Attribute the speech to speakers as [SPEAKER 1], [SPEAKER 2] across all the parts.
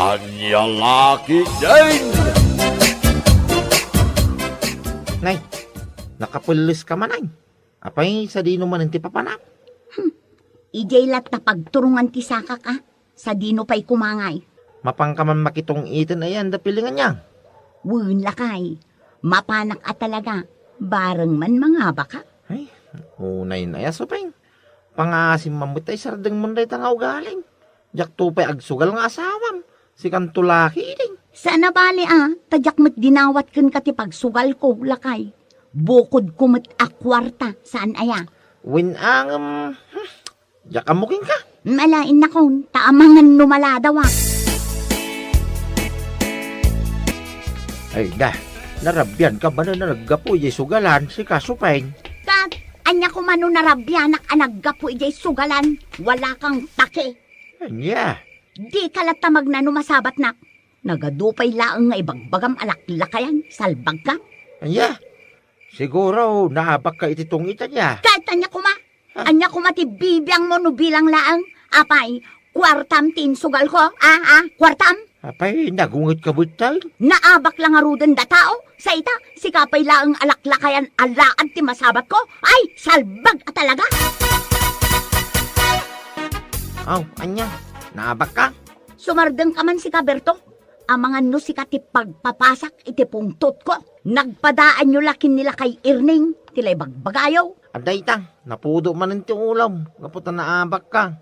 [SPEAKER 1] Anya laki din!
[SPEAKER 2] Nay, nakapulis ka man ay. Apay sa dino man ti papanap.
[SPEAKER 3] Ijay lat na pagturungan ti saka ka, sa dino pa'y kumangay.
[SPEAKER 2] Mapang ka man makitong itin ayan da pilingan niya.
[SPEAKER 3] Wun lakay, mapanak at talaga, bareng man mga baka.
[SPEAKER 2] Ay, unay na yaso peng. Pangasim mamutay sardeng munday tangaw galing. Jak tupay agsugal nga asawam. Si kantulaki din.
[SPEAKER 3] Sana bali tadyak mo't dinawat kan kati pagsugal ko, lakay. Bukod ko mo't akwarta, saan aya?
[SPEAKER 2] Win ang, jak amuking ka.
[SPEAKER 3] Malain na kon, taamangan numaladawa.
[SPEAKER 2] Ay da, narabyan ka ba na naragapo ijay sugalan si kasupeng?
[SPEAKER 3] Kat, anya ko mano narabyanak anaggapo ijay sugalan, wala kang take.
[SPEAKER 2] Anya,
[SPEAKER 3] Di kalata magnano masabat nak. Nagadupay laang nga ibagbagam alaklakayan, salbag ka.
[SPEAKER 2] anya. Siguro naabak ka ititong ita niya.
[SPEAKER 3] Kahit anya anya kuma ti bibiyang mo no bilang laang. Apay, kwartam tin sugal ko, kwartam.
[SPEAKER 2] Apay, nagungit ka butay.
[SPEAKER 3] Naabak lang aruden da tao. Sa ita, si kapay laang alaklakayan alaan ti masabat ko. Ay, salbag at talaga.
[SPEAKER 2] Aw, anya, naabak ka?
[SPEAKER 3] Sumardeng ka man si Kaberto. Amangan no si kati pagpapasak iti pungtot ko. Nagpadaan nyo lakin nila kay Irning. Tilay bagbagayaw.
[SPEAKER 2] Aday tang, napudo man ang ulam. Kaputa naabak ka.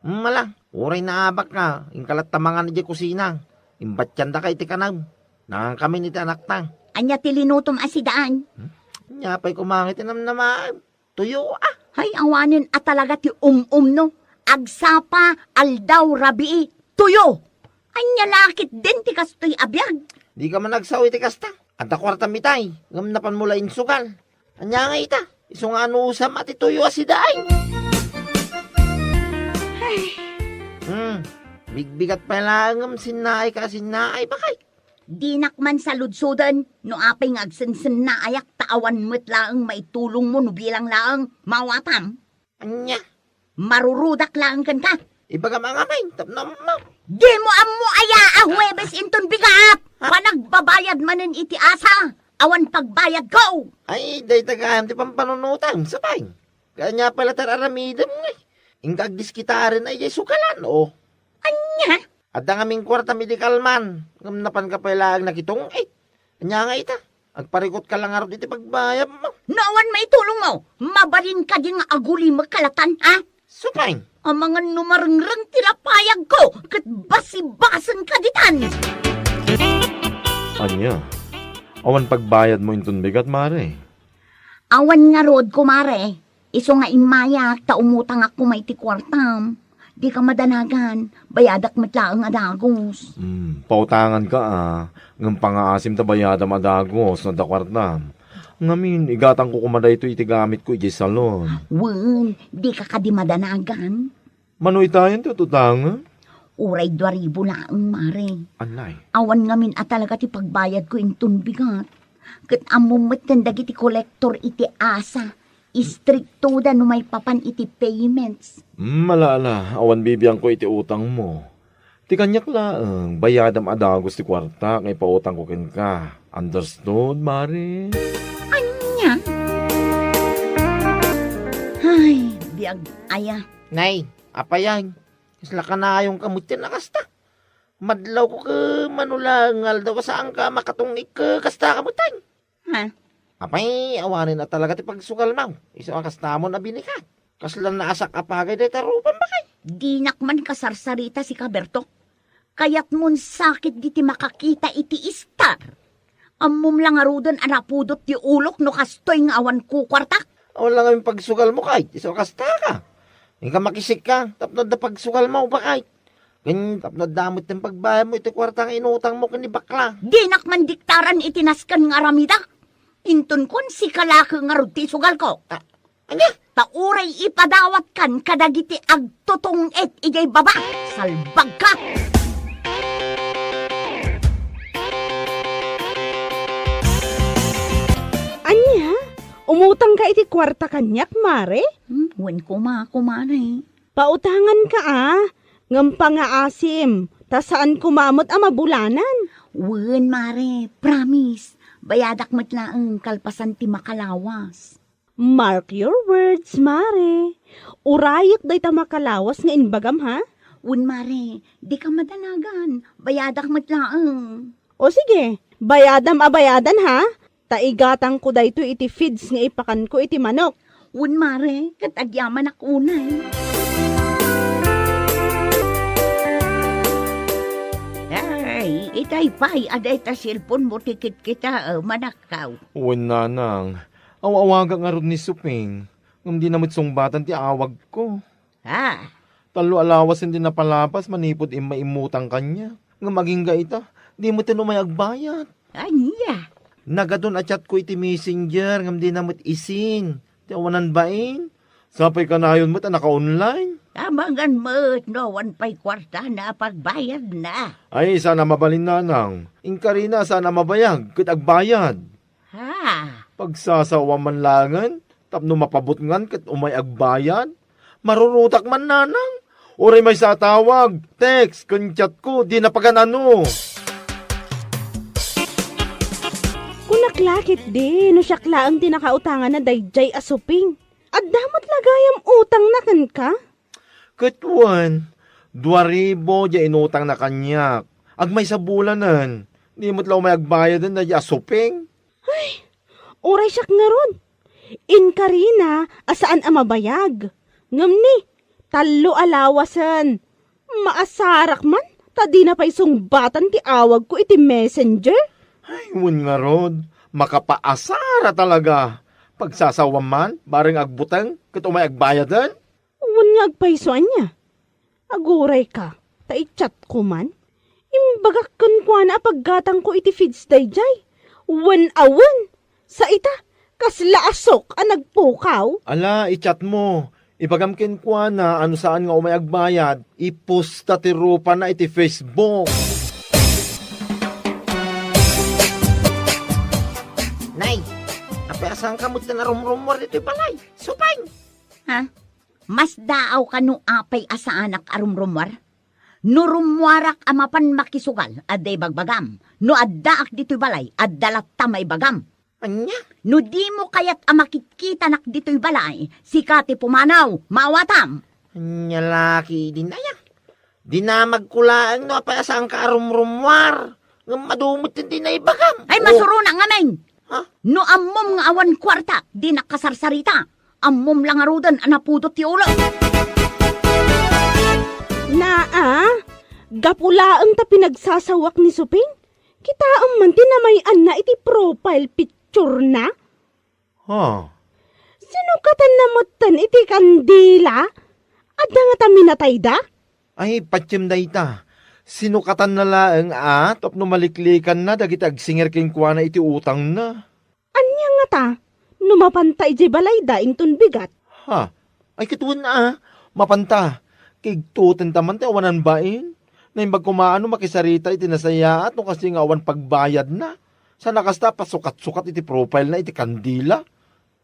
[SPEAKER 2] Mala, uray naabak ka. Ingkalat tamangan di kusina. Imbatyanda ka iti kanaw. Nangang kami niti anak tang.
[SPEAKER 3] Anya tilinutom asidaan.
[SPEAKER 2] Nya pa'y kumangit naman. Tuyo
[SPEAKER 3] Hay awanin at talaga ti no. Agsapa aldaw rabii. Tuyo! Anya lakit din ti kastoy abiyag.
[SPEAKER 2] Di ka man nagsawi ti kasta. Anta kwarta mitay. Ngamnapan mula insugal. Anya nga ita. Iso nga usam at ituyo asiday. Bigbigat pa lang sinay ka sinay bakay.
[SPEAKER 3] Dinakman sa ludsudan, no apay ngagsensen na ayak taawan mo't laang maitulong mo no bilang laang mawatam.
[SPEAKER 2] Anya.
[SPEAKER 3] Marurudak laang kan ka.
[SPEAKER 2] Ibaga mga may. Tapno mo.
[SPEAKER 3] Di mo ammo aya Huwebes inton bigap. Panagbabayad manen iti asa. Awan pagbayad go.
[SPEAKER 2] Ay, day tagahan ti pampanunutan. Sabay. Kanya pala tararamidam nga. Ingagdis kita rin ay sukalan o.
[SPEAKER 3] Anya?
[SPEAKER 2] At ang aming kwarta medical man. Ngamnapan ka pala ang nakitong Anya nga ita. Agparikot ka lang araw dito pagbayam mo.
[SPEAKER 3] Nawan maitulong mo. Mabalin ka din nga aguli magkalatan,
[SPEAKER 2] Sabay.
[SPEAKER 3] Ang mga numarengreng tilapayag ko, kat basi-basan ka ditan.
[SPEAKER 1] Anya, awan pagbayad mo intun bigat, mare.
[SPEAKER 3] Awan nga rod, kumare. Iso nga imayak, ta umutang ako may tikwartam. Di ka madanagan, bayadak matlaang adagos.
[SPEAKER 1] Pautangan ka ng pangaasim ta bayadam adagos na dakwartam. Ngamin, igatang ko kumaday ito itigamit ko iti salon.
[SPEAKER 3] Wen, di ka ka di madanagan.
[SPEAKER 1] Manoy tayo ito tutanga?
[SPEAKER 3] Uray 2,000 laang, mare.
[SPEAKER 1] Anay.
[SPEAKER 3] Awan ngamin at talaga ti pagbayad ko intun bigat. Kat amumit ng dagiti kolektor iti asa. Istrikto da no may papan iti payments.
[SPEAKER 1] Malala, awan bibiyang ko iti utang mo. Ti kanyak laang, bayadam adagos ti kwarta, ngay pautang ko ken ka. Understood, mare?
[SPEAKER 3] Anya? Ay, biag aya.
[SPEAKER 2] Nay, apayag. Isla ka na yung kamutin na kasta. Madlaw ko ka manulangal daw saan ka makatong kasta kamutan.
[SPEAKER 3] Ha?
[SPEAKER 2] Apay, awanin na talaga ti pagsugal mo. Isa ang kasta mo na binikat. Kaslan na asak apagay day tarupan ba kay?
[SPEAKER 3] Di nakman kasarsarita si Kaberto. Kaya't mun sakit di ti makakita iti istar. Amum lang arudon anapudot ti ulok no kastoy nga awan ko kwartak.
[SPEAKER 2] Wala nga yung pagsugal mo kay. Isa ang kasta ka. Hindi ka makisik ka. Tapnod na pagsugal mo ba kay? Ganyan, tapnod damot ng pagbayad mo iti kwartang inutang mo kani bakla.
[SPEAKER 3] Di nakman diktaran itinaskan nga aramida. Inton kon si kalaki nga ruti sugal ko.
[SPEAKER 2] Anya?
[SPEAKER 3] Tauray ipadawat kan kadagiti agtutong et ijay baba. Salbag ka!
[SPEAKER 4] Anya? Umutang ka iti kwarta kanyak, mare?
[SPEAKER 3] Wen kumaray.
[SPEAKER 4] Pautangan ka Ngam pa nga asim, ta saan kumamot ang mabulanan?
[SPEAKER 3] Wen, mare, promise. Bayadak matla ang kalpasan ti makalawas.
[SPEAKER 4] Mark your words, mare. Urayok day ta makalawas nga inbagam, ha?
[SPEAKER 3] Wen, mare, di ka madanagan. Bayadak matla ang.
[SPEAKER 4] O sige, bayadan ha? Taigatang ko dayto iti feeds nga ipakan ko iti manok.
[SPEAKER 3] Wen, mare, katagyaman ak unay. Ay, itay pay, aday ta cellphone mo tikit kita, manakaw.
[SPEAKER 1] Uwan nanang, awawaga nga ron ni Suping. Ngam di namit sungbatan ti awag ko.
[SPEAKER 3] Ha?
[SPEAKER 1] Talo alawas hindi napalapas, manipod maimutang kanya. Nga maging gaita, di mo tinumay agbayad.
[SPEAKER 3] Anya?
[SPEAKER 2] Nagadon at chat ko iti messenger, ngam di namit isin. Ti awanan bain.
[SPEAKER 1] Sapay ka na yun mo, naka-online.
[SPEAKER 3] Tamangan mo, no, 1 pay kwarta na pagbayad na.
[SPEAKER 1] Ay, sana mabalin nanang. Inkarina, sana mabayag, kat agbayad.
[SPEAKER 3] Ha?
[SPEAKER 1] Pagsasawa man langan, tapno mapabutngan kat umay agbayad. Marurutak man nanang. Oray may satawag, text, kunchat ko, di na paganano.
[SPEAKER 4] Kunaklakit di, no syakla ang tinakautangan na dayjay asuping. At damat lagayam utang na kan ka?
[SPEAKER 1] Katwan, 2,000 di inutang na kanyak. Agmay sa bulanan. Di mo't law may agbayad na di asuping.
[SPEAKER 4] Oray siyak nga ron. Inkarina, asaan ang mabayag? Ngam ni, talo alawasan. Maasarak man, tadi na pa'y sungbatan ti awag ko iti messenger.
[SPEAKER 1] Ay, wun nga rod. Makapaasara talaga. Pagsasawa man, bareng agbutang, kat umay agbayadan.
[SPEAKER 4] Wan nga agpaysoan niya. Aguray ka, taichat ko man. Imbagak kan kwa na paggatang ko iti feeds dayjay. Wan awan, sa ita, kasla asok ang nagpukaw.
[SPEAKER 1] Ala, i-chat mo. Ipagamkin ko na ano saan nga umay agbayad. Iposta ti rupa na iti Facebook.
[SPEAKER 2] Nay, apeasan ka mo na rumrumor dito balay. Supay.
[SPEAKER 3] Ha? Mas daaw ka no apay asaanak arumrumwar? No rumwarak amapan makisugal, aday bagbagam. No addaak dito'y balay, addalat tamay bagam.
[SPEAKER 2] Anya?
[SPEAKER 3] No di mo kayat amakikita nak dito'y balay, sikati pumanaw, mawatam.
[SPEAKER 2] Anya laki din na yan. Di na magkulaan no apeasan ka rumrumwar. Nga madumot din na ibagam.
[SPEAKER 3] Ay masuro na nga men.
[SPEAKER 2] Ha?
[SPEAKER 3] No ammom nga awan kwarta, di nakasarsarita. Ammom lang arudan, anapudot ti ulo.
[SPEAKER 4] Gapulaang ta pinagsasawak ni Suping? Kita ang man tinamayan na iti profile picture na?
[SPEAKER 1] Ha?
[SPEAKER 4] Sinukatan na motan iti kandila? At nga ta minatay da?
[SPEAKER 1] Ay, patsim da ita. Sinukatan na laang tapno maliklikan na, dagiti agsinger king kwa na iti utang na.
[SPEAKER 4] Anya nga ta? Numapantay di balay da ington bigat.
[SPEAKER 1] Ha? Ay, kituan na mapanta. Kigtutin taman ti awanan bain. Na imbag kumaano makisarita iti nasaya at no kasi nga awan pagbayad na. Sa nakasta pasukat-sukat iti profile na iti kandila.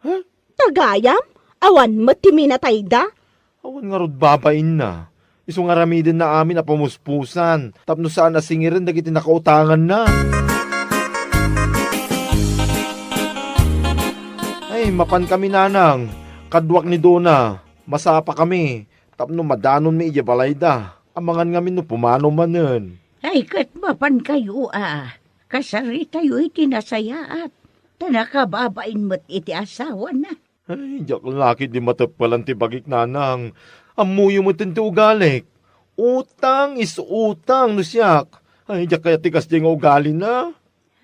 [SPEAKER 1] Ha?
[SPEAKER 4] Tagayam? Awan mo timinatay da?
[SPEAKER 1] Awan nga rod babain na. Iso nga ramidin na amin na pamuspusan. Tapno saan nasingirin dagiti nakautangan na. Ay, mapan kami nanang. Kadwak ni Dona. Masapa kami. Tapno madanon mi iya balayda. Amangan ngamin no pumano manen.
[SPEAKER 3] Ay, kat mapan kayo Kasari tayo iti nasayaat. Tanakababain mo't iti asawa na.
[SPEAKER 1] Ay, jak laki di matagpalan ti bagik nanang. Amuyo mo tinto ugalik. Utang is utang no siyak. Ay, jak kaya tikas di nga ugali na.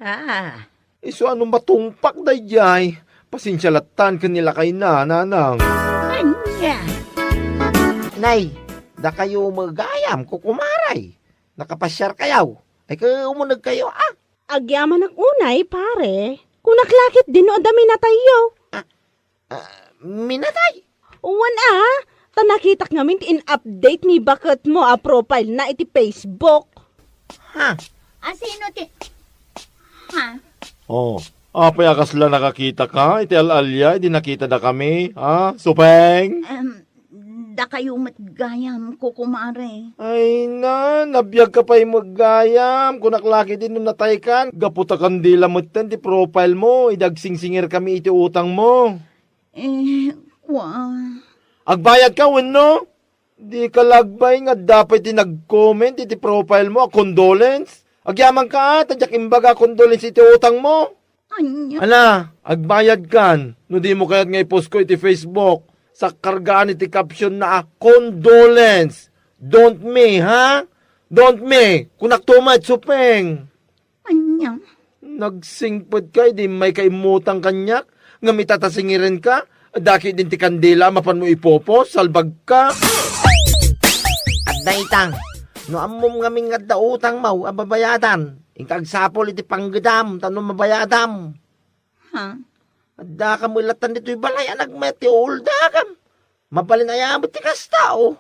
[SPEAKER 3] Ha?
[SPEAKER 1] Iso anong matungpak dayjay. Pasinsyalatan kanila kay nanang.
[SPEAKER 3] Anya?
[SPEAKER 2] Nay, da kayo magayam kukumaray. Nakapasyar kayaw. Ay umunag kayo
[SPEAKER 4] Agyaman ang unay, pare. Kung naklakit din o dami na tayo.
[SPEAKER 2] Minatay.
[SPEAKER 4] Uwan tanakitak ngamin in-update ni bakit mo profile na iti Facebook.
[SPEAKER 2] Ha?
[SPEAKER 3] Sino ti? Ha?
[SPEAKER 1] Oh, apay akasla nakakita ka. Iti alalya, di nakita na kami. Ha? Supeng?
[SPEAKER 3] adda kayo matgayam ko kumare.
[SPEAKER 1] Ay na, nabiyag ka pa'y maggayam. Kung naklaki din nung natay kan, gaputa kandila mo ti profile mo, idagsingsingir kami iti utang mo.
[SPEAKER 3] Kwa.
[SPEAKER 1] Agbayad ka, no? Di ka lagbay nga dapat nag-comment iti profile mo, condolence. Agyaman ka, tadyak imbaga condolence iti utang mo.
[SPEAKER 3] Anya.
[SPEAKER 1] Ala, agbayad kan. No di mo kayat nga i-post ko iti Facebook. Sa kargaan iti caption na condolence. Don't me, ha? Don't me. Kunak tumad, supeng.
[SPEAKER 3] Anya.
[SPEAKER 1] Nagsingpod ka, di may kaimutang kanyak. Nga mitatasingirin ka. Daki din ti kandila, mapan mo ipopos, salbag ka.
[SPEAKER 2] At naitang, no amom ngaming nga da utang mau, ababayadan. Inkagsapol iti panggedam, tanong mabayadam.
[SPEAKER 3] Ha?
[SPEAKER 2] At da ka mo ilatan dito'y balay, nagmeti ulda kam. Mabalin ayamot ti kastao.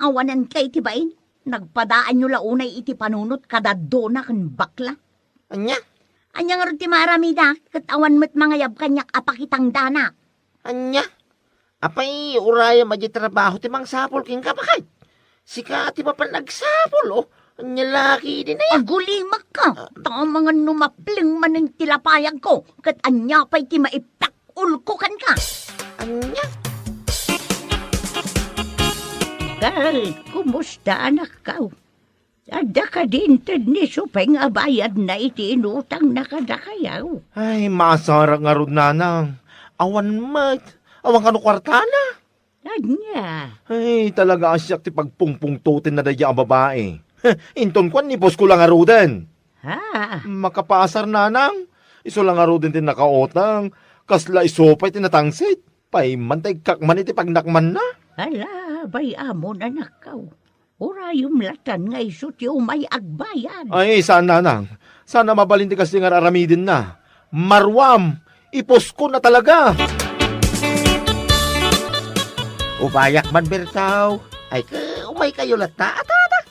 [SPEAKER 3] Awanan kay tibain. Nagpadaan nyo launay iti panunot kadadona kan bakla.
[SPEAKER 2] Anya?
[SPEAKER 3] Anya nga rin ti maramida, kat awan mo't mga yab kanyak apakitang dana.
[SPEAKER 2] Anya? Apay, uraya maji trabaho ti mang sapol king kapakay. Sika ti mapan nagsapol, oh. Anya laki din na yan.
[SPEAKER 3] Agulimak ka. Tama nga numapling man ng tilapayag ko. Kat anya pa'y ti maipakul ko kan ka.
[SPEAKER 2] Anya?
[SPEAKER 3] Gal, kumusta anak ka? Ada ka din ni supeng abayad na iti inutang na kadakayaw.
[SPEAKER 1] Ay, masarap nga ron, nanang. Awan mat. Awan ka no kwartana.
[SPEAKER 3] Anya.
[SPEAKER 1] Ay, talaga asyak ti pagpungpungtutin na daya ang babae. Inton kwan, nipos ko lang nga ruden.
[SPEAKER 3] Ha?
[SPEAKER 1] Makapasar, nanang. Iso lang nga ruden tin nakaotang. Kasla isopay tinatangsit. Paimantay kakman iti pagnakman na.
[SPEAKER 3] Hala, bay amo na nakaw. Urayom latan nga iso ti umay agbayan.
[SPEAKER 1] Ay, saan, nanang? Sana mabalinti kasi nga aramidin na. Marwam, ipos ko na talaga.
[SPEAKER 2] Ubayak man bertaw. Ay, umay kayo lata. Atada.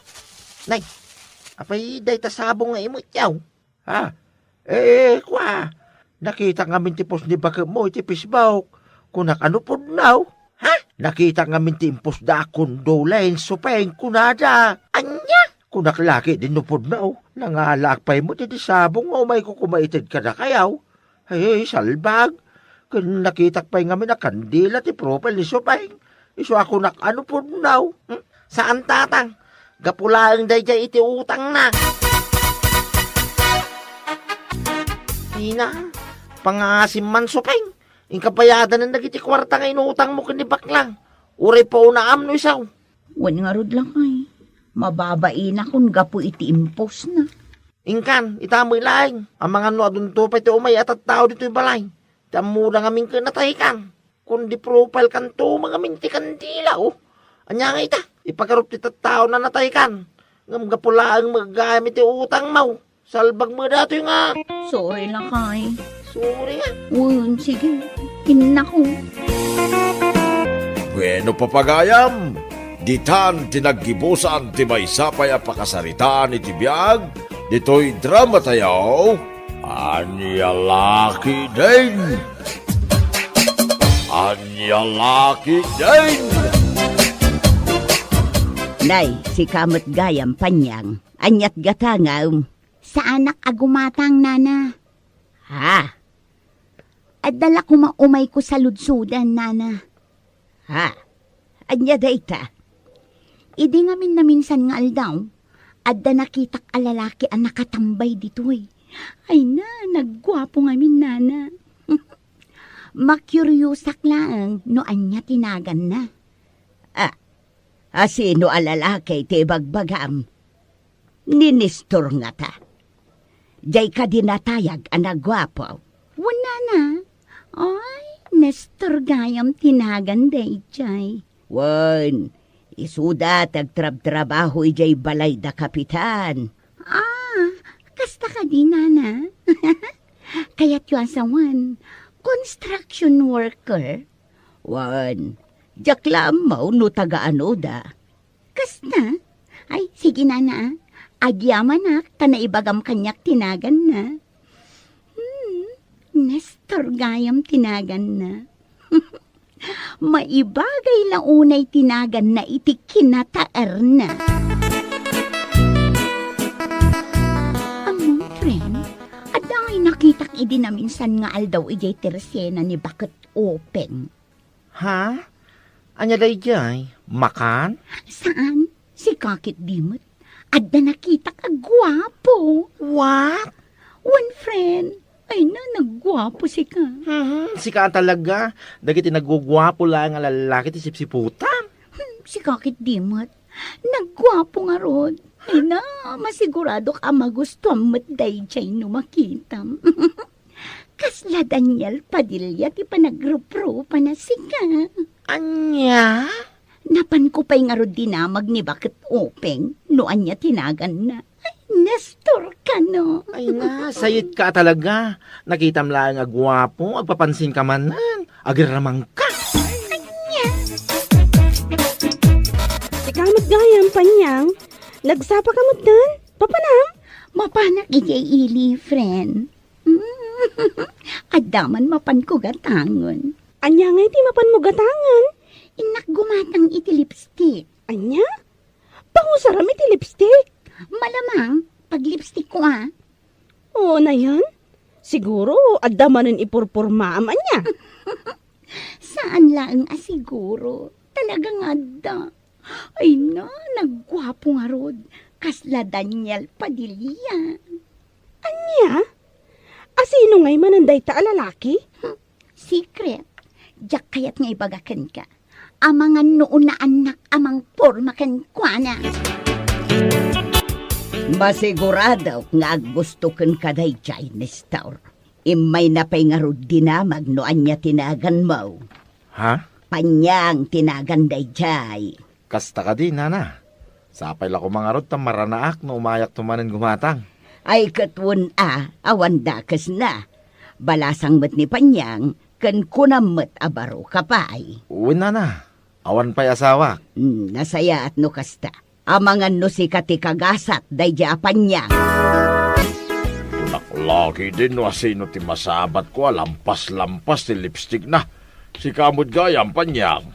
[SPEAKER 2] Nay, apay day tasabong nga imot yaw. Ha? Kwa. Nakita nga mintipos ni baka mo iti pisbawk. Kunak ano po now? Ha? Nakita nga mintimpos da condolence supeng kunada. Anya? Kunak laki din no po now. Nangalakpay mo ti sabong nga umay kukumaitid ka na kayaw. Ay, salbag. Kung nakitak pa'y nga minakandila ti profile ni supeng. Iso ako nak ano po now? Saan tatang? Gapulaang day dyan iti utang na. Tina, pangasim man supeng. Ingkapayadan na nagiti kwarta nga inutang mo kanibak lang. Uri pa unaam no isaw.
[SPEAKER 3] Wan nga rod lang ay. Mababain akong gapo iti impos na.
[SPEAKER 2] Ingkan, itamoy laing. Ang mga no adun to pa iti umay at tao dito'y balay. Tamo na ngamin kanatay kan. Kundi profile kan to mga minti kandila oh. Anya nga ita, ipakarup ti tao na natay kan. Ngam gapulaang magagamit ti utang mau. Salbag mo dato nga.
[SPEAKER 3] Sorry lang kay.
[SPEAKER 2] Sorry nga.
[SPEAKER 3] Sige. Inako.
[SPEAKER 5] Bueno papagayam, ditan tinaggibusan ti maysapay a pakasaritaan iti biag, dito'y drama tayaw, Anya Laki din! Anya Laki din!
[SPEAKER 3] Nay, si kamot gayam panyang. Anyat gatangaw. Sa anak agumatang nana. Ha? At dala ko maumay ko sa ludsudan, nana. Ha? Anya dayta. Idi ngamin na minsan nga aldaw. At da nakitak alalaki ang nakatambay dito eh. Ay na, naggwapo ngamin, nana. Makuryosak lang no anya tinagan na. Sino alalaki ti bagbagam? Ni Nestor nga ta. Diyay ka dinatayag ang nagwapo. Wala na. Ay, Nestor gayam tinagan day jay. Wan, isuda tagtrab-trabaho ijay balay da kapitan. Kasta ka di nana. Kaya't yung asawan, construction worker. Wan, jaklam mo no taga-ano da. Kasta? Ay, sige nana. Agyaman na, kanaibagam kanyak tinagan na. Nestor gayam tinagan na. Maibagay la unay tinagan na iti kinataar na. Among friend, adangay nakitak idi na minsan nga aldaw ijay tersena ni bakit open.
[SPEAKER 1] Ha? Anya day jay? Makan?
[SPEAKER 3] Saan? Si kakit dimot. Adda nakita ka gwapo.
[SPEAKER 1] What?
[SPEAKER 3] One friend, ay na naggwapo si ka.
[SPEAKER 1] Si ka talaga. Dagiti nagugwapo lang ang lalaki ti sipsiputan.
[SPEAKER 3] Si kakit dimot. Naggwapo nga rod. Ay na, masigurado ka magustuhan mo't dayjay no makitam. Kasla Daniel Padilla ti panagruprupa na si ka.
[SPEAKER 1] Anya?
[SPEAKER 3] Napan ko pa'y nga rod dinamag ni bakit openg, no anya tinagan na. Ay, Nestor ka no.
[SPEAKER 1] Ay na, sayit ka talaga. Nakitam lang nga gwapo, agpapansin ka manan. Agiramang ka.
[SPEAKER 4] Si kamot gayam, Panyang. Nagsapa kamot dan. Papanam?
[SPEAKER 3] Mapanak ijay ili, friend. Adaman mapan ko gatangon.
[SPEAKER 4] Anya nga iti mapan mo gatangan.
[SPEAKER 3] Inak gumatang iti lipstick.
[SPEAKER 4] Anya? Pangusaram iti lipstick.
[SPEAKER 3] Malamang, pag lipstick ko
[SPEAKER 4] Oo na yan. Siguro, adamanin ipurpurmaam anya.
[SPEAKER 3] Saan lang asiguro? Talagang adda. Ay na, naggwapo nga rod. Kasla Daniel Padilla.
[SPEAKER 4] Anya? Asino ngay mananday ta alalaki?
[SPEAKER 3] Secret. Diyak kayat nga ibagakan ka. Amangan noon na anak amang pormakan kwa na. Masigurado nga gusto kan kaday jay, Nestor. Imay na pa'y nga rod dinamag no anya tinagan mo.
[SPEAKER 1] Ha?
[SPEAKER 3] Panyang tinagan day jay.
[SPEAKER 1] Kasta ka din, nana. Sapay la ko mga rod maranaak no umayak tumanan gumatang.
[SPEAKER 3] Ay katwon awan dakas na. Balasang mat ni Panyang, kan kunamot abaro kapay.
[SPEAKER 1] Uwin nana. Awan pa'y asawa.
[SPEAKER 3] Nasaya at no kasta. Amangan no si kati kagasat, day di Panyang.
[SPEAKER 5] Naklaki din no asino ti masabat ko, lampas-lampas ti lipstick na. Si kamot gayam, Panyang.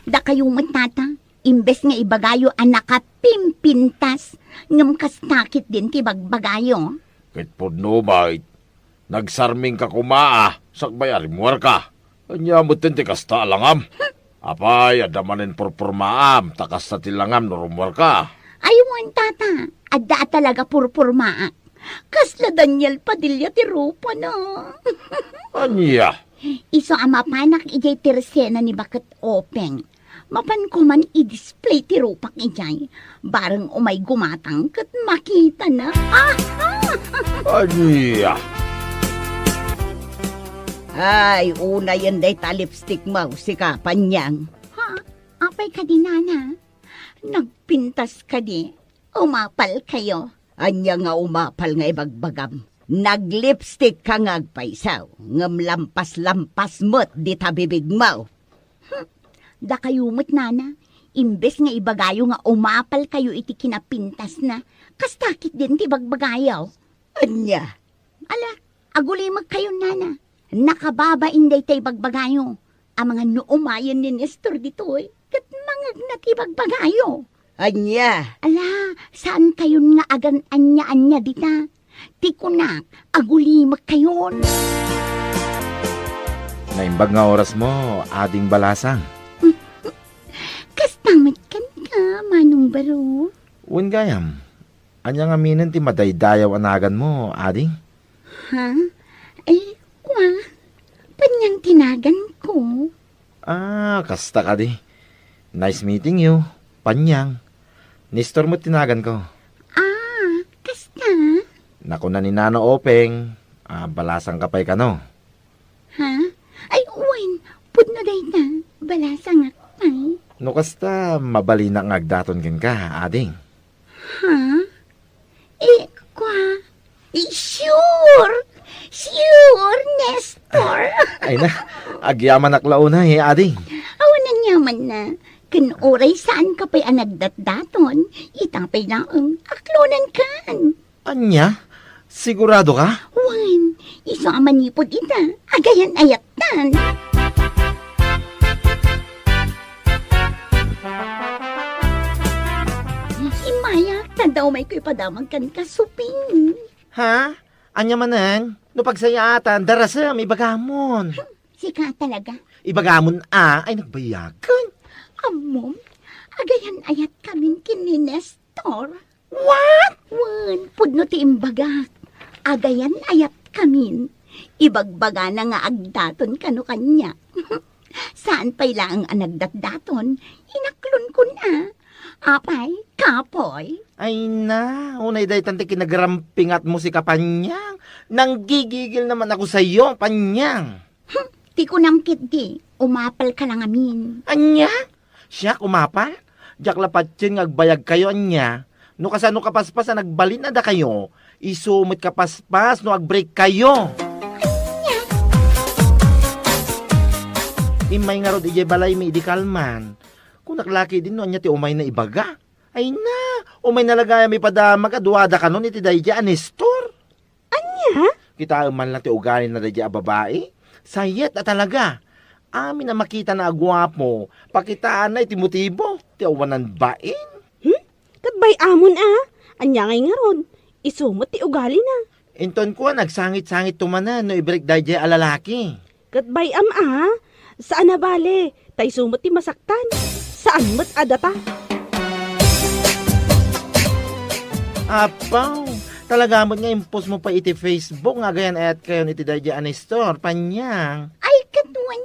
[SPEAKER 3] Da kayong matata, imbes nga ibagayo anak ka pimpintas, ngam kastakit din ti bagbagayo.
[SPEAKER 5] Kit podno bait, nagsarming ka kumaa, sakbay arimwar ka. Anya mo ti kasta langam. Apay, adamanin purpurmaam, takas na tilangam no rumwar ka.
[SPEAKER 3] Aywan tata, adda talaga purpurmaa. Kasla Daniel Padilla ti rupa no.
[SPEAKER 5] Anya?
[SPEAKER 3] Iso ang mapanak ijay tersena ni bakit openg. Mapan ko man i-display ti rupak ijay. Barang umay gumatang kat makita na.
[SPEAKER 5] Anya?
[SPEAKER 3] Ay, una yan day ta lipstick mo, si Kapanyang. Ha? Apay ka di, nana? Nagpintas ka di. Umapal kayo. Anya nga umapal nga ibagbagam. Naglipstick ka nga agpaisaw. Ngam lampas-lampas mo't di tabibig mo. Da kayo mo't, nana. Imbes nga ibagayo nga umapal kayo iti kinapintas na. Kastakit din ti bagbagayaw. Anya? Ala, agulimag kayo, nana. Nakababa inday tay bagbagayo. Ang mga nuumayan ni Nestor dito'y kat mangag na ti bagbagayo. Anya? Ala, saan kayon nga agan anya-anya dita? Ti kunak, agulimag kayon.
[SPEAKER 1] Naimbag nga oras mo, ading balasang.
[SPEAKER 3] Kastamit kan ka, manong baro.
[SPEAKER 1] Uwin gayam. Anya nga minin ti madaydayaw anagan mo, ading?
[SPEAKER 3] Ha? Ay, kwa? Panyang tinagan ko.
[SPEAKER 1] Kasta ka di. Nice meeting you, Panyang. Nestor mo tinagan ko.
[SPEAKER 3] Kasta?
[SPEAKER 1] Naku na ni Nano Openg. Balasang kapay ka no.
[SPEAKER 3] Ha? Ay, uwin, pudno day na. Balasang akpay.
[SPEAKER 1] No kasta, mabali na nga agdaton ken ka, ading.
[SPEAKER 3] Ha? Kwa? Sure! Sure, Nestor!
[SPEAKER 1] Ay na, agyaman aklaw na ading.
[SPEAKER 3] Awan ang yaman na. Kanuray saan ka pa'y anagdat-daton, itapay lang ang aklonan kan.
[SPEAKER 1] Anya? Sigurado ka?
[SPEAKER 3] Wan, iso ang manipod ita, agayan ayatan. umay ko'y padamag kan kasuping.
[SPEAKER 1] Ha? Anya manan? No pagsayatan, darasam, ibagamon.
[SPEAKER 3] Sika talaga.
[SPEAKER 1] Ibagamon ay nagbayagan.
[SPEAKER 3] Amom, agayan ayat kamin kini Nestor. What? Wan, pudno ti imbagak. Agayan ayat kamin. Ibagbaga na nga agdaton kano kanya. Saan pa'y lang ang nagdatdaton? Inaklon ko na. Apay, kapoy.
[SPEAKER 1] Ay na, unay day tante kinagaramping at musika panyang. Nanggigigil naman ako sa iyo, panyang.
[SPEAKER 3] Ti ko nang kitdi, umapal ka lang amin.
[SPEAKER 1] Anya? Siya kumapa? Diyak lapatsin ngagbayag kayo anya. No kasano kapaspas na nagbalin na da kayo, isumit kapaspas no agbreak kayo. Imay nga rod ije balay medical man. Kung naklaki din no anya ti umay na ibaga. Ay na, umay nalagaya may padama ka, duwada ka nun iti dayja anestor.
[SPEAKER 4] Anya?
[SPEAKER 1] Kita man lang ti ugali na dayja babae. Sayet na talaga. Amin na makita na agwapo, pakitaan na iti motibo, ti awanan bain.
[SPEAKER 4] Katbay amon Anya ngay nga ron. Isumot ti ugali na.
[SPEAKER 1] Inton ko nagsangit-sangit tumanan no i-break dayja alalaki.
[SPEAKER 4] Katbay Saan na bale? Tay sumot ti masaktan. Saan mo't adata?
[SPEAKER 1] Apaw, talaga mo nga impos mo pa iti Facebook nga gayan ayat kayo iti dayja anestor, panyang.
[SPEAKER 3] Ay, katuan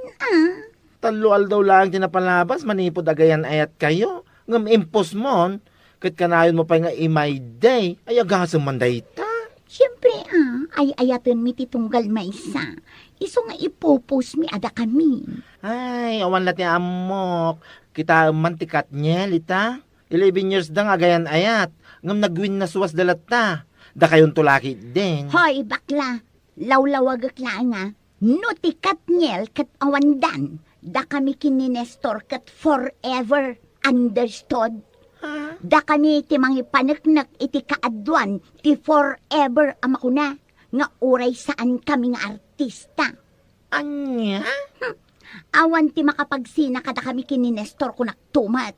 [SPEAKER 1] Talual daw lang tinapalabas, manipod agayan ayat kayo. Ngam impos mon, kat kanayon mo pa nga imay day, ay agasang manday ta.
[SPEAKER 3] Siyempre ay ayaton mi titunggal maisa. Iso nga ipopos mi ada kami.
[SPEAKER 1] Ay, awan lati amok. Kita mantikat niya, lita. 11 years da nga gayan ayat. Ngam nagwin na suwas dalat ta. Da kayon tulaki din.
[SPEAKER 3] Hoy, bakla. Lawlawag akla nga. No tikat nyel kat awandan. Da kami kini Nestor kat forever. Understood? Da kami ti mangi paneknek iti kaadwan ti forever amakuna. Nga uray saan kami nga artista.
[SPEAKER 1] Anya?
[SPEAKER 3] Awan ti makapagsina kada kami kini Nestor ko naktumat.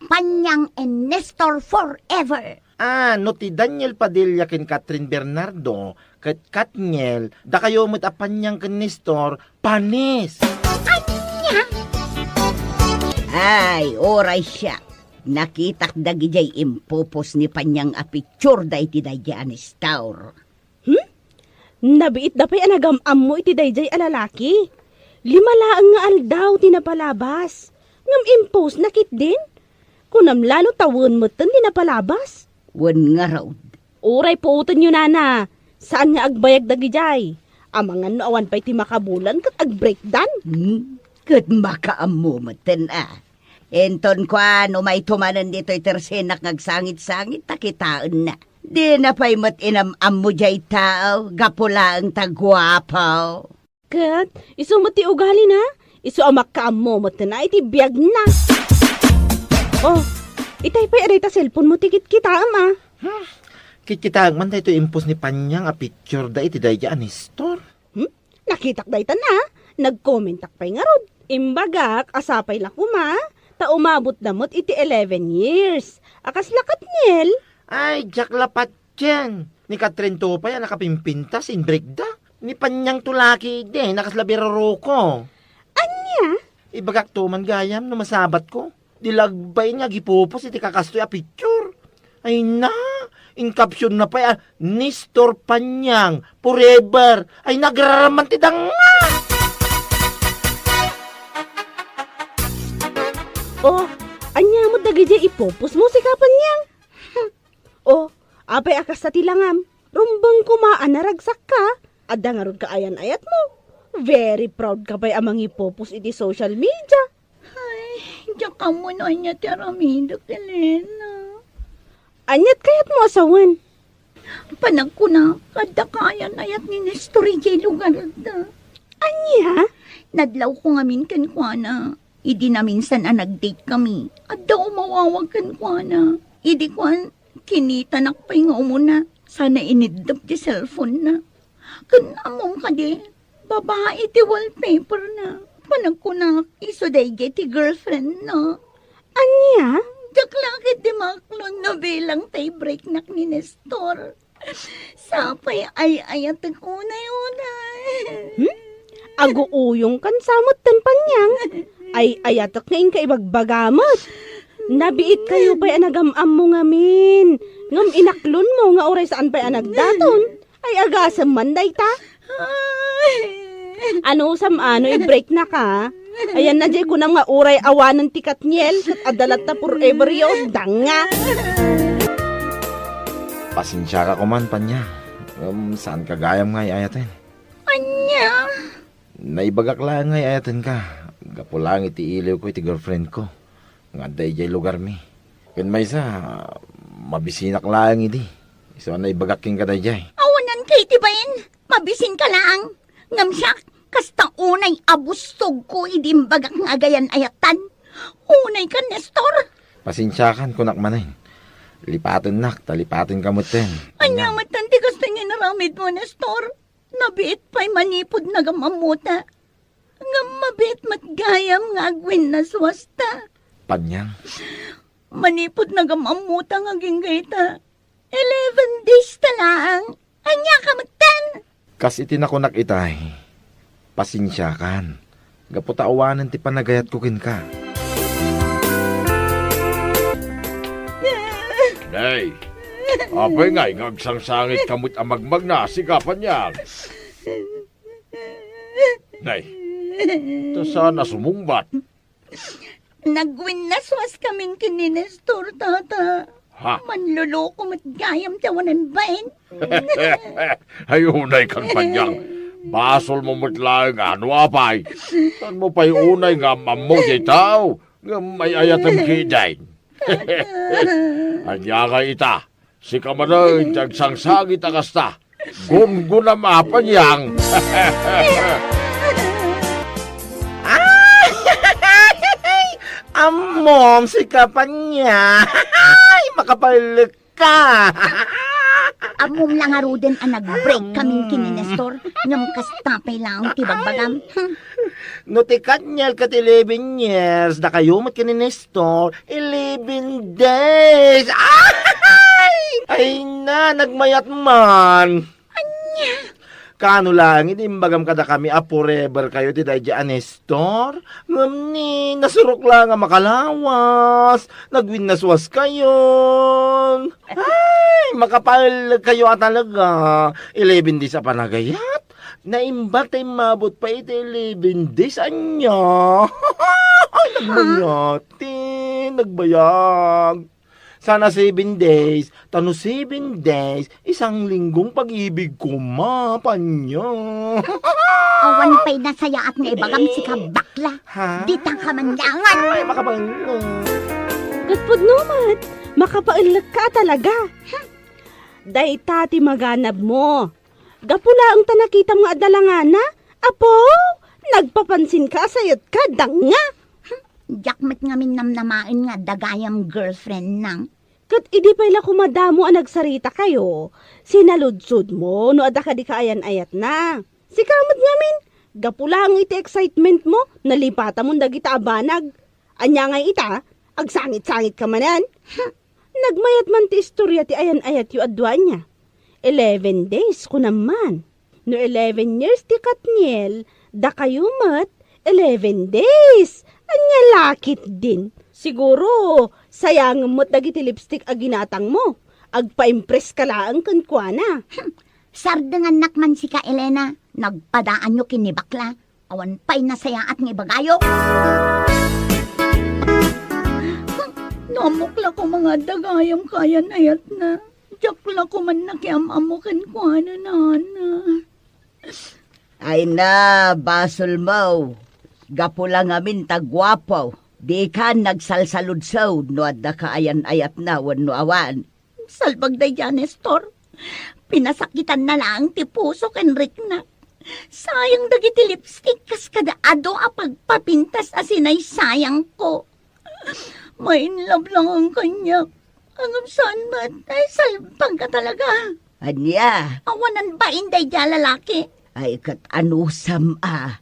[SPEAKER 3] Panyang and Nestor forever.
[SPEAKER 1] No ti Daniel Padilla ken Catherine Bernardo, kat Katniel, da kayo mo't apanyang ken Nestor, panis.
[SPEAKER 3] Ay, oray siya. Nakitak dagijay impupos ni Panyang apicture da iti dayja Nestor.
[SPEAKER 4] Nabiit da pa'y anagam-am mo iti dayjay alalaki. 5 laang nga aldaw tinapalabas. Ngam impose nakit din. Kunam lalo tawon mo tan tinapalabas.
[SPEAKER 3] Wan nga raw.
[SPEAKER 4] Uray puutan nyo nana. Saan nga agbayag dagijay? Amangan no awan pa'y ti makabulan kat ag-breakdan.
[SPEAKER 3] Kat makaamumaten Enton kwa no may tumanan dito itersenak ngagsangit-sangit takitaan na. Di na pa'y matinam-am mo jay tao, gapula ang tagwapaw.
[SPEAKER 4] Kat, iso mo ti ugali na. Iso amak ka mo na iti biyag na. Oh, itay pa'y aray ta cellphone mo tikit kita
[SPEAKER 1] Kikitag man da ito impos ni Panyang a picture da iti dayja anestor.
[SPEAKER 4] Nakitak day ta na. Nag-commentak pa'y nga rod. Imbagak, asapay lang kuma. Ta umabot damot iti 11 years. Akas lakat niyel.
[SPEAKER 1] Ay, jak lapat yan. Ni Catherine Topay, nakapimpintas in break da. Ni Panyang tulaki din, nakaslabiraro ko.
[SPEAKER 4] Anya?
[SPEAKER 1] Ibagak to man gayam no masabat ko. Dilagbay nga gipupos iti kakastoy a picture. Ay na, in caption na pa Nestor Panyang, forever. Ay nagraraman ti danga.
[SPEAKER 4] Oh, anya mo dagijay ipopos mo si kapanyang. Oh, apay akas sa tilangam. Rumbang kumaan naragsak ka. Adda nga ron kaayan-ayat mo. Very proud ka pa'y amang ipopos iti social media.
[SPEAKER 3] Ay, diyan ka mo na niya tiramido, Elena.
[SPEAKER 4] Anyat kayat mo asawan.
[SPEAKER 3] Panag ko na, kada kayan ayat ni Nestor jay lugar da.
[SPEAKER 4] Anya?
[SPEAKER 3] Nadlaw ko ngamin kan kwa na. Idi na minsan nag-date kami. At daw mawawag kan kwa na. Idi kwan, kinitanak pa'y nga umuna. Sana inidap di cellphone na. Kanamong ka di, babae ti wallpaper na. Panag ko na, iso day ti girlfriend na.
[SPEAKER 4] Anya?
[SPEAKER 3] Jak langit di maklon na bilang tay break nak ni Nestor. Sapay ay ayat ang unay-unay.
[SPEAKER 4] Aguuyong kan samot tan panyang. Ay ayatak nga inka ibagbagamot. Nabiit kayo pa'y anagamam mo ngamin. Ngam inaklon mo nga oray saan pa'y anagdaton. Ay agasam man day ta. Ano ano i-break na ka? Ayan na jay ko na nga oray awanan tikat niel. Kat adalat na forever yun. Danga.
[SPEAKER 1] Pasensya ka kuman, panya. Saan ka gayam nga ayatin?
[SPEAKER 3] Anya?
[SPEAKER 1] Naibagak lang nga ayatin ka. Gapulang iti iliw ko iti girlfriend ko. Nga day jay lugar mi. Kan may sa, mabisinak lang idi. So naibagaking ka day jay.
[SPEAKER 3] Awanan kay tibayin. Mabisin ka lang. Ngamsyak, kasta unay abustog ko idimbagak nga agayan ayatan. Unay ka, Nestor.
[SPEAKER 1] Pasensya kan kunak manay. Lipatin nak, talipatin ka mo ten.
[SPEAKER 3] Anya matanti kasta niya naramid mo, Nestor. Nabiit pa'y manipod na gamamuta. Nga mabiit matgayam nga agwin na swasta.
[SPEAKER 1] Panyang.
[SPEAKER 3] Manipod na gamamuta nga ginggayta. 11 days talang. Anya ka matan.
[SPEAKER 1] Kas itinakunak itay. Pasensya kan. Gaputaawanan ti panagayat kukin ka.
[SPEAKER 5] Nay, apay nga'y ngagsangsangit kamot ang magmag na sikapan yan. Nay, ta sana sumumbat.
[SPEAKER 3] Nagwin na swas kaming kini Nestor, tata.
[SPEAKER 5] Ha?
[SPEAKER 3] Manluloko matgayam tawanan bain.
[SPEAKER 5] Ayunay kang panyang. Basol mo mutlang ano apay. Saan mo pa'y unay nga mammo jay tao. Nga may ayatam kiday. Anya ka ita. Si kamaray jagsangsangit akasta. Gun-guna mapanyang.
[SPEAKER 1] Amom, si kapanya. Ay, makapalik ka.
[SPEAKER 3] Amom lang aro din ang nag-break kaming kini Nestor. Ngam kastapay lang tibagbagam.
[SPEAKER 1] No ti kanyal kat 11 years na kayo mat kini Nestor. 11 days. Ay na, nagmayat man. Kano lang, inimbagam kada kami forever kayo ti dadya Nestor. Ngam ni, nasurok lang nga makalawas. Nagwin naswas kayo. Ay, makapal kayo at talaga. 11 days sa panagayat. Naimbag tayo mabot pa iti 11 days. Anya. Nagbayag. Sana 7 days, tano 7 days, isang linggong pag-ibig ko, panya.
[SPEAKER 3] Awan pa'y nasaya at nga ibagam si kabakla.
[SPEAKER 1] Ha?
[SPEAKER 3] Di tang kamandangan.
[SPEAKER 1] Ay, makapalo.
[SPEAKER 4] Gatpod numat. Makapailag ka talaga. Day tati maganab mo. Gapula ang tanakita mo adalangana. Apo, nagpapansin ka, sayot ka, danga.
[SPEAKER 3] Jakmet ngamin namnamain nga dagayam girlfriend nang.
[SPEAKER 4] Kat idi pala kumadamo ang nagsarita kayo. Sinaludsod mo, no ada ka di kaayan ayat na. Si kamot ngamin, gapula ang iti excitement mo, nalipata mo dagita abanag. Anya nga ita, agsangit-sangit ka manan. Nagmayat man ti istorya ti ayan ayat yu adwa niya. 11 days ko naman. No 11 years ti Katniel, da kayo mat, 11 days. Anya lakit din. Siguro, sayang mo't dagiti lipstick a ginatang mo. Agpa-impress ka laang kankwana.
[SPEAKER 3] Sardangan nakman si ka Elena, nagpadaan nyo kinibakla. Awan pa'y nasaya at ng ibagayo. Namukla ko mga dagayam kayan ayat na. Jakla ko man nakiamam mo kankwana na.
[SPEAKER 6] Ay na, basol mo. Gapo lang amin tagwapo. Di ka nagsalsaludsaw no at da kaayan-ayat na wano awan.
[SPEAKER 3] Salbag day dyan, Nestor. Pinasakitan na lang ti puso kenrik na. Sayang dagiti lipstick kas kadaado a pagpapintas asinay sayang ko. May in love lang ang kanya. Hanggang saan ba? Ay, salbag ka talaga.
[SPEAKER 6] Anya,
[SPEAKER 3] Awanan ba inday dyan lalaki?
[SPEAKER 6] ay kat ano sama.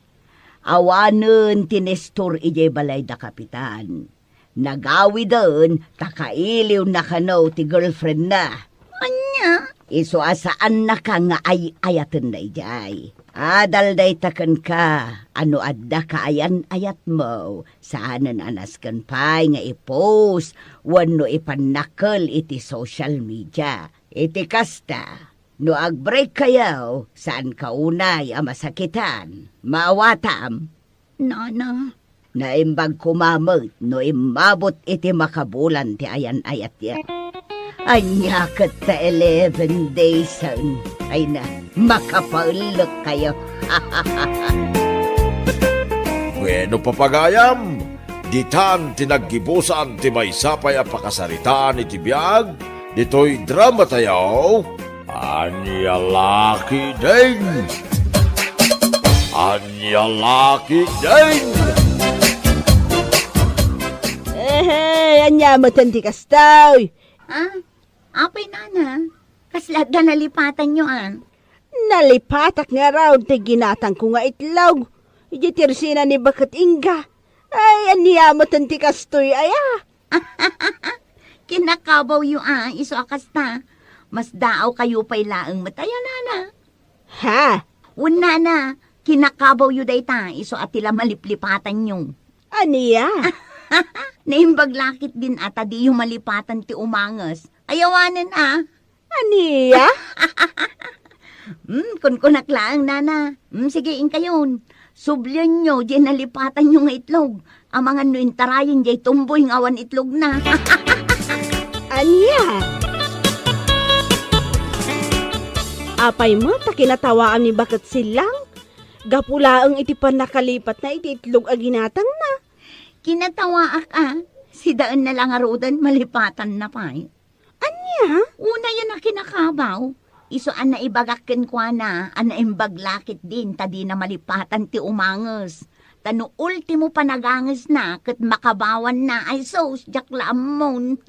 [SPEAKER 6] Awanen tinestor ijay balay da kapitan. Nagawi doon, takailiw na kano ti girlfriend na.
[SPEAKER 3] Anya?
[SPEAKER 6] Iso asaan na ka nga ay-ayatan na ijay. Adal day takan ka, ano adda ka ayan-ayat mo, saanan anas kan pay nga i-post, wano ipanakal iti social media. Iti kasta, no ag-break kayaw, saan ka unay amasakitan, maawatam,
[SPEAKER 3] Nana,
[SPEAKER 6] naimbag kumamot, no imabot iti makabulan ti ayan-ayat ya. Anya kat ta 11 days son. Ay na, makapaulok kayo.
[SPEAKER 5] Bueno papagayam, ditan tinaggibusan ti may sapay a pakasaritaan iti biyag, dito'y drama tayo, Anya Laki din! Anya Laki din!
[SPEAKER 4] Anya mo tanti kastaw.
[SPEAKER 3] ha? Apay nana, kaslat na nalipatan nyo
[SPEAKER 4] Nalipatak nga raw, ti ginatang ko nga itlog. Ijitirsina ni Bakat Inga. Ay, aniya mo tanti kastoy, aya.
[SPEAKER 3] Kinakabaw yung iso akasta. Mas daaw kayo pa'y laang mataya nana.
[SPEAKER 4] Ha?
[SPEAKER 3] Una na, kinakabaw yu dayta, iso atila maliplipatan yung.
[SPEAKER 4] Aniya?
[SPEAKER 3] Naimbag lakit din ata di yung malipatan ti umangas. Ayawanan
[SPEAKER 4] Aniya?
[SPEAKER 3] Kun naklaang nana. Sige, kayon. Sublyan nyo, di nalipatan yung itlog. Ang mga nuintarayin, di tumboy ng awan itlog na.
[SPEAKER 4] Aniya? Apay mo, ta kinatawaan ni Bakat Silang. Gapulaang iti pan nakalipat na iti itlog a ginatang na.
[SPEAKER 3] Kinatawa si daan na lang arudan, malipatan na pa.
[SPEAKER 4] Anya?
[SPEAKER 3] Una yan na kinakabaw. Iso an naibagakin kwa na, an naimbag-lakit din, tadi na malipatan ti umangas. Tano ultimo panagangas na, kat makabawan na, ay sos, jakla amon.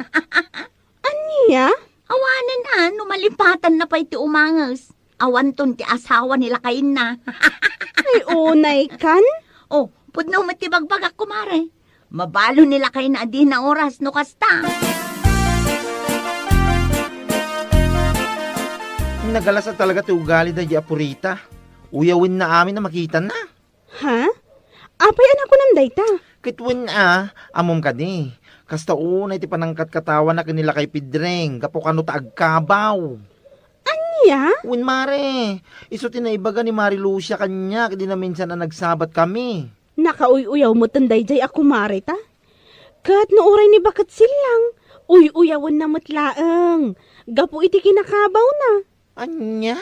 [SPEAKER 4] Anya?
[SPEAKER 3] Awanan no malipatan na pa iti umangas. Awan ton ti asawa nila kain na.
[SPEAKER 4] Ay unay kan?
[SPEAKER 3] Oh, pudno matibagbagak kumare. Mabalo nila kain na di na oras no kasta.
[SPEAKER 1] Nagalasa talaga ti ugali da di apurita. Uyawin na amin na makita na.
[SPEAKER 4] Ha? Apay anak ko nam dayta.
[SPEAKER 1] Kitwin amom ka di. Kasta unay ti panangkat katawan na kanila kay Pidreng. Gapo kano taagkabaw.
[SPEAKER 4] Anya?
[SPEAKER 1] Win mare, iso tinaibaga ni Mari Lucia kanya, kadi na minsan na nagsabat kami.
[SPEAKER 4] Nakauy-uyaw mo tanday jay ako marita. Kat no oray ni Bakat Silang. Uy-uyawan na matlaang. Gapo iti kinakabaw na.
[SPEAKER 1] Anya?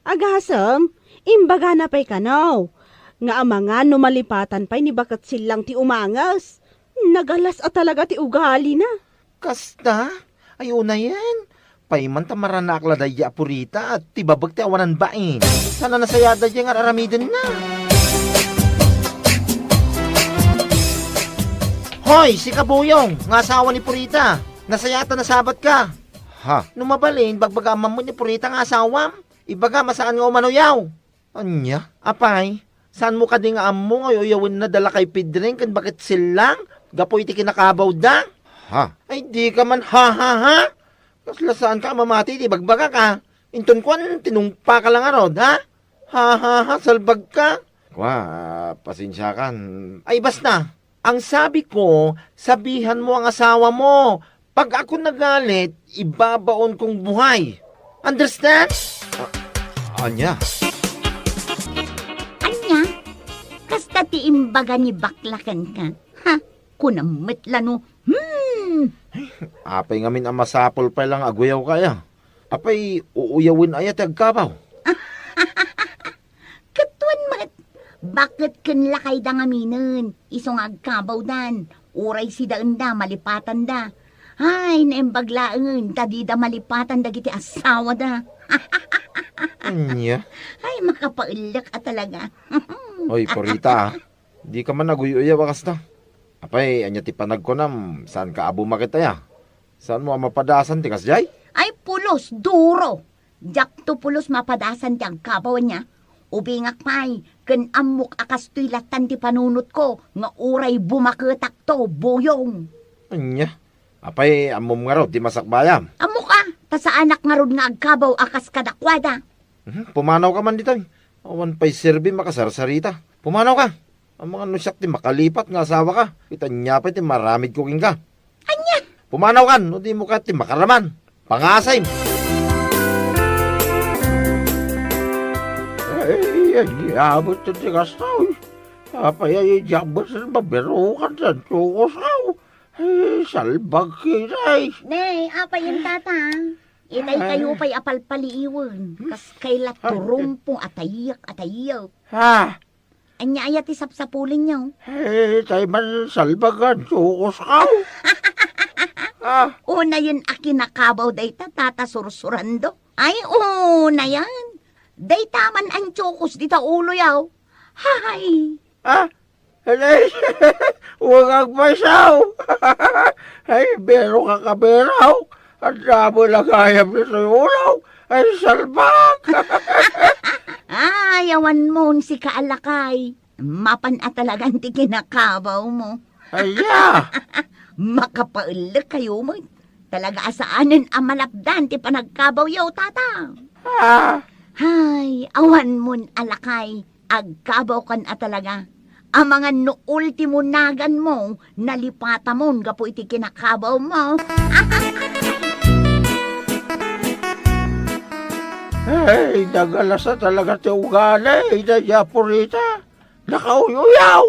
[SPEAKER 4] Agasam, imbaga na pa'y kanaw. Nga amanga no malipatan pa'y ni Bakat Silang ti umangas. Nagalas at talaga ti ugali na.
[SPEAKER 1] Kasta? Ayaw na yan. Paiman tamaranakla da ya apurita at tibabag ti awanan bain. Sana nasayada dya nga aramidin na. Hoy, si Kabuyong, nga asawa ni Purita. Nasayata na sabat ka.
[SPEAKER 5] Ha?
[SPEAKER 1] Numabalin, bagbagama mo ni Purita nga asawam. Ibaga, masaan nga umanoyaw. Anya? Apay, saan mo ka di nga amo nga uyawin na dala kay Pidring kan bakit silang? Gapo iti kinakabaw da?
[SPEAKER 5] Ha?
[SPEAKER 1] Ay, di ka man ha. Kasla saan ka mamati, di bagbaga ka. Inton kwan, tinumpa ka lang arod, ha? Ha, salbag ka.
[SPEAKER 5] Pasensya kan.
[SPEAKER 1] Ay, basta. Ang sabi ko, sabihan mo ang asawa mo. Pag ako nagalit, ibabaon kong buhay. Understand?
[SPEAKER 5] Anya?
[SPEAKER 3] Anya, kasta ti imbaga ni baklakan ka. Ha? Kunamitla no.
[SPEAKER 1] Apay ngamin ang masapol pa lang agwayaw kaya. Apay, uuyawin ayat agkabaw.
[SPEAKER 3] Katuan mat. Bakit kan lakay da ngaminan? Isong agkabaw dan. Uray si daan da, malipatan da. Ay, naimbaglaang, tadi da malipatan da giti asawa da.
[SPEAKER 1] Anya?
[SPEAKER 3] Ay, makapailak at talaga.
[SPEAKER 1] Oy, Purita, di ka man naguyuyaw kasta. Apay, anya ti panag ko nam, saan ka abo makita ya? Saan mo ang mapadasan ti kasjay?
[SPEAKER 3] Ay, pulos, duro. Jak to pulos mapadasan ti agkabaw niya. Ubingak pay, ken amok akas tuy latan ti panunot ko, nga uray bumaketak to, boyong.
[SPEAKER 5] Anya, apay amom nga raw, di masakbayam.
[SPEAKER 3] Amo ka, ta sa anak nga ron nga agkabaw akas kadakwada.
[SPEAKER 5] Pumanaw ka man dito. Awan pa'y serbi makasarsarita. Pumanaw ka. Ang mga nusyak ti makalipat nga asawa ka. Kita niya pa ti maramid kuking ka.
[SPEAKER 3] Anya?
[SPEAKER 5] Pumanaw ka, no di mo ka ti makaraman. Pangasay. Ay, abot ti kastaw. Apay ay jabot sa babirukan sa tukos ka. Ay, salbag kitay.
[SPEAKER 3] Ne, apa yung tata? Itay kayo pa'y apalpaliiwan. Kas kailat turumpong atayak.
[SPEAKER 5] Ha?
[SPEAKER 3] Anya ayat isapsapulin niyo.
[SPEAKER 5] Ay, tayo man salbagan tukos ka. Ah,
[SPEAKER 3] Una yun akinakabaw day tata sursurando. Ay, una yan. Day taman ang tsukos dita ulo yaw. Hay!
[SPEAKER 5] ah, ay, huwag ang pasaw. Ay, bero ka kaberaw. Ang damo lang kayam na sa ulaw. Ay, salbag.
[SPEAKER 3] Ayawan mo si kaalakay. Mapan at talagang ti kinakabaw mo.
[SPEAKER 5] Aya,
[SPEAKER 3] Makapaulik kayo mo. Talaga asaanan ang malapdan ti panagkabaw yaw tata.
[SPEAKER 5] ah,
[SPEAKER 3] Hay, awan mon alakay. Agkabaw kan at talaga. Ang mga no ultimo nagan mo, nalipata mo, gapo iti kinakabaw mo.
[SPEAKER 5] ay, nagalasa talaga ti ugali. Nadya purita. Nakauyuyaw.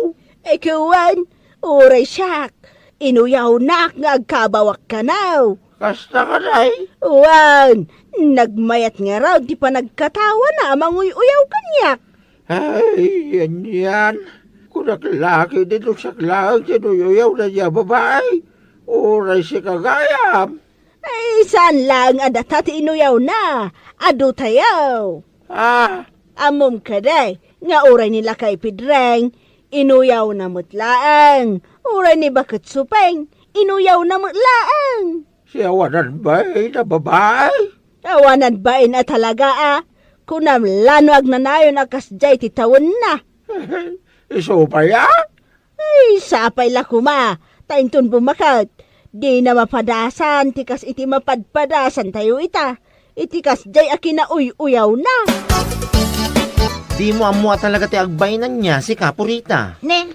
[SPEAKER 4] Ikawan, uray siyak. Inuyaw nak nga agkabawak ka now.
[SPEAKER 5] Kasta ka day.
[SPEAKER 4] Wan, nagmayat nga raw, di pa nagkatawa na manguy-uyaw kanyak.
[SPEAKER 5] Ay, yan. Kung naglaki dito sa klang, sinuyuyaw na niya babae. Uray si kagayam.
[SPEAKER 4] Ay, saan lang adata ti inuyaw na? Ado tayaw.
[SPEAKER 5] Ah,
[SPEAKER 4] Amom ka day, nga uray nila kay Pidreng, inuyaw na mutlaang. Uray ni Bakit Supeng, inuyaw na mutlaang.
[SPEAKER 5] si awanan ba na babae?
[SPEAKER 4] Awanan bain at talaga kunam lanwag na nayon akas jay titawon na.
[SPEAKER 5] Iso pa ya?
[SPEAKER 4] Ay, sapay la kuma, tainton bumakat. Di na mapadasan, tikas iti mapadpadasan tayo ita. Itikas jay akina uyaw na.
[SPEAKER 2] Di mo amua talaga ti agbainan niya si Kapurita.
[SPEAKER 3] Ne,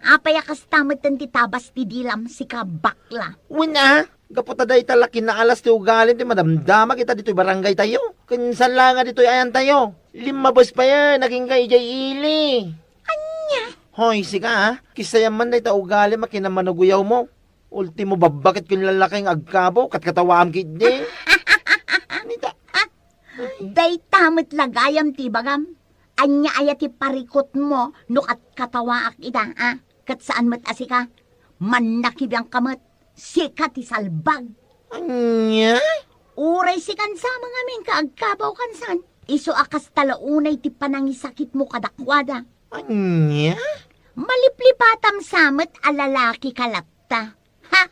[SPEAKER 3] apay akas tamad tan titabas ti dilam si kabakla.
[SPEAKER 2] Wina, gaputa day talaki na alas ti ugalin ti madamdama kita dito'y barangay tayo. Kinsan lang nga dito'y ayan tayo. 5 bus pa yan, naging kay Jay Ili.
[SPEAKER 3] Anya?
[SPEAKER 2] Hoy, sika kisayaman day ta ugali makinamanuguyaw mo. Ultimo babakit kun lalaking agkabo, katkatawaam kiddi. Nita,
[SPEAKER 3] Day tamad lagayam ti bagam. Anya ayat ti parikot mo, no kat katawaak ita, kat saan mat asika? Manakibiyang kamat, sika ti salbag.
[SPEAKER 2] anya?
[SPEAKER 3] Uray si kansa mga min kaagkabaw kansan. Iso akas talaunay ti panangisakit mo kadakwada.
[SPEAKER 2] Anya?
[SPEAKER 3] Maliplipatam samet alalaki kalapta. Ha?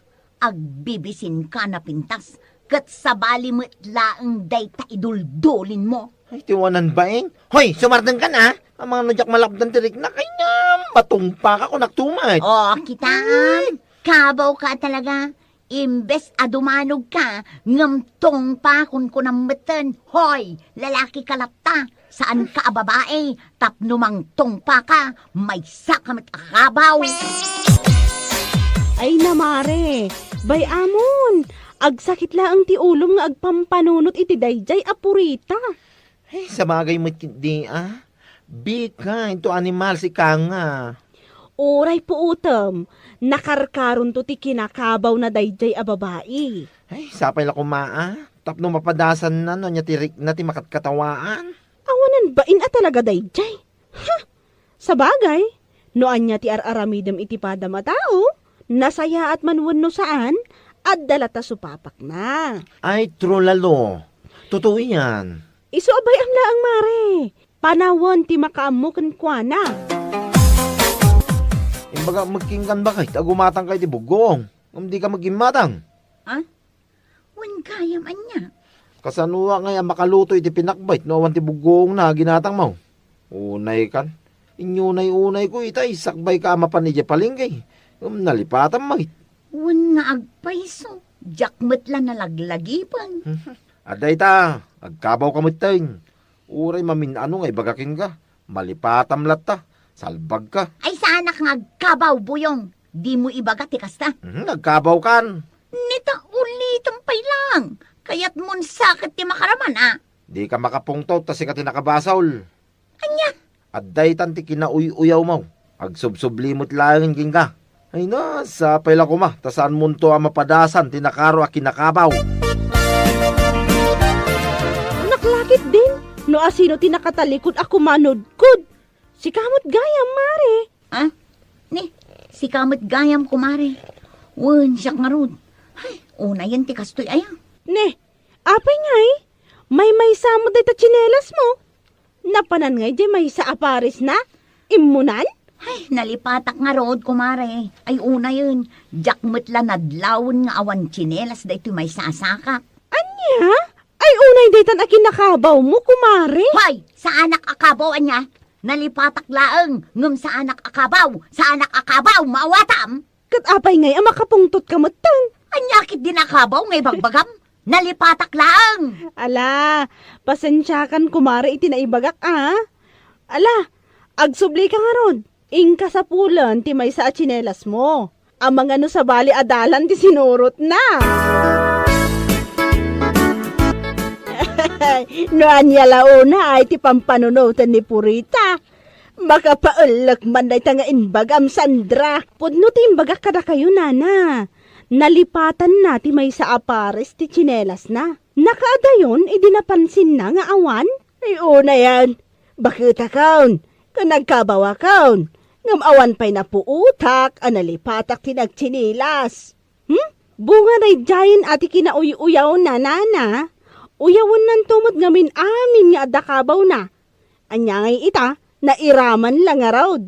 [SPEAKER 3] Agbibisin ka na pintas. Kat sabali mo't laang day ta iduldulin mo.
[SPEAKER 2] Ay, tiwanan baing. Hoy, sumardang ka na. Ang mga nujak malapdan tirik na kay na matumpa ka kung nagtumay.
[SPEAKER 3] O, kitaan. Kabaw ka talaga. Imbes adumanog ka, ngamtong pa kun kunamatan. Hoy, lalaki kalapta. Saan ka babae? Tapnumang tongpa ka. May sakamat akabaw.
[SPEAKER 4] Ay namare, bay amon. Agsakit laang ti ulom nga agpampanunot iti dayjay apurita.
[SPEAKER 2] Ay, sa bagay mo hindi Bika, ito animal si Kanga.
[SPEAKER 4] Uray po utam, nakarkaron to ti kinakabaw na dayjay a babae.
[SPEAKER 2] Ay, sapay la kumaa. Tapno mapadasan na no, niya tirik na ti makatkatawaan.
[SPEAKER 4] Awanan bain a talaga dayjay. Ha! Sa bagay, noan niya ti araramidam iti padam a tao, nasaya at manwan no saan, at dalata supapak na.
[SPEAKER 2] Ay, true lalo. Totoo yan.
[SPEAKER 4] Iso abay ang laang mare, panawon ti makaamu kwa na.
[SPEAKER 2] Imbaga magkinggan ba kay tagumatang kay ti bugong. Hindi ka magimatang.
[SPEAKER 3] Wan kaya man niya.
[SPEAKER 2] Kasanua nga makaluto iti pinakbait no awan ti bugong na ginatang mo. Unay kan. Inyunay-unay ko itay sakbay ka mapan iti palinggay. Nalipatan mo.
[SPEAKER 3] Wan nga agpaiso. Jakmet la nalaglagipan.
[SPEAKER 1] Aday ta, agkabaw ka muting. Uray maminano nga ibagakin ka. Malipatam latta, salbag ka.
[SPEAKER 3] Ay sa anak nga agkabaw, buyong. Di mo ibagat ikasta.
[SPEAKER 1] Nagkabaw kan.
[SPEAKER 3] Nita ulitan pay lang. Kaya't mon sakit ti makaraman, ah.
[SPEAKER 1] Di ka makapungtot, tas ka tinakabasol.
[SPEAKER 3] Anya?
[SPEAKER 1] Aday tanti kinauy-uyaw mo. Agsubsublimot lang king ka. Ay na, sapay lang ko ma. Tasaan mo to ang mapadasan, tinakaro a kinakabaw.
[SPEAKER 4] Naklakit din. No asino tinakatalikod ako manudkod. Si kamot gayam, mare.
[SPEAKER 3] Ah? Ni, si kamot gayam kumare. Wan siya nga rod. Ay, una yan ti kastoy aya.
[SPEAKER 4] Ne, apay ngay. May samot day ta tsinelas mo. Napanan ngay di may sa aparis na. Imunan?
[SPEAKER 3] Ay, nalipatak nga rod kumare. Ay, una yun. Jakmet la nadlawon nga awan chinelas da ito may sasaka.
[SPEAKER 4] Anya? Ay unay daytan akin nakabaw mo, kumare.
[SPEAKER 3] Hoy, sa anak akabaw anya. Nalipatak laeng. Ngum sa anak akabaw. Sa anak akabaw, maawatam.
[SPEAKER 4] Kat apay ngay ang makapungtot kamutan.
[SPEAKER 3] Anyakit din akabaw ngay bagbagam. Nalipatak laeng.
[SPEAKER 4] Ala, pasensyakan kumare iti naibagak ah. Ala, agsubli ka nga ron. Ingka sa pulan ti may sa tsinelas mo. Ang mga no sa bali adalan ti sinurot na. No anya launa ay ti pampanunutan ni Purita. Makapaulak man day tanga inbagam Sandra. Pudno ti imbagak kada kayo nana. Nalipatan na ti may sa apares ti tsinelas na. Nakaadayon, idinapansin na nga awan. Ay una yan. Bakit akaon? Kanagkabaw akaon. Ngam awan pa'y napuutak, analipatak ti nagtsinilas. Bunga na jayin ati kinauy-uyaw na nana. Uyawon nan tumod ngamin amin nga adakabaw na. Anya ngay ita, nairaman lang nga raw.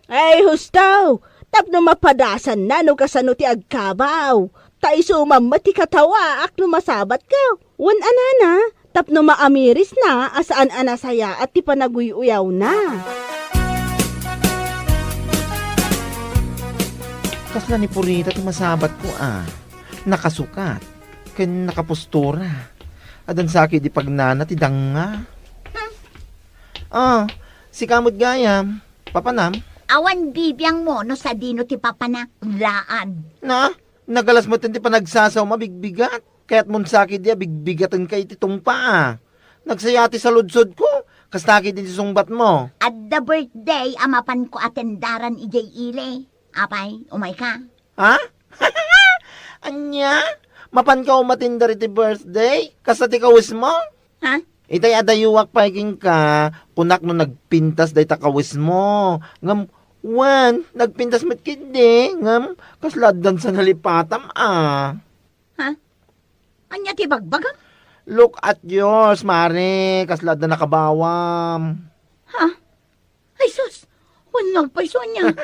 [SPEAKER 4] Ay hustaw! Tapno mapadasan na no kasano ti agkabaw. Tai sumammat ti katawa ak no masabat ka. Wan anana, tapno maamiris na asaan anasaya at ti panaguy-uyaw na.
[SPEAKER 1] Kasla ni Purita ti masabat ko ah. Nakasukat. Ken nakapostura. Adan sakit di pagnana ti danga. Si kamot gayam. Papanam.
[SPEAKER 3] Awan bibiyang mo no sa dino ti papanaklaan.
[SPEAKER 1] Na, nagalas mo ti panagsasaw mabigbigat. Kaya't mon sakit di bigbigatan kay ti tungpa. Nagsayati sa ludsod ko. Kastakit di sungbat mo.
[SPEAKER 3] At the birthday, amapan ko atendaran ijay ile. Apay, umay ka.
[SPEAKER 1] Ha? Anya? Mapan ka umatindar iti birthday? Kasati kawis mo?
[SPEAKER 3] Ha?
[SPEAKER 1] Itay adayuwak paiking ka, kunak no nagpintas day takawis mo. Ngam, nagpintas met kindi. Ngam, kasladan sa nalipatam ah.
[SPEAKER 3] Ha? Anya ti bagbagang?
[SPEAKER 1] Look at yours, Mare. Kasladan nakabawam.
[SPEAKER 3] Ha? Ay sus! Nagpaiso niya.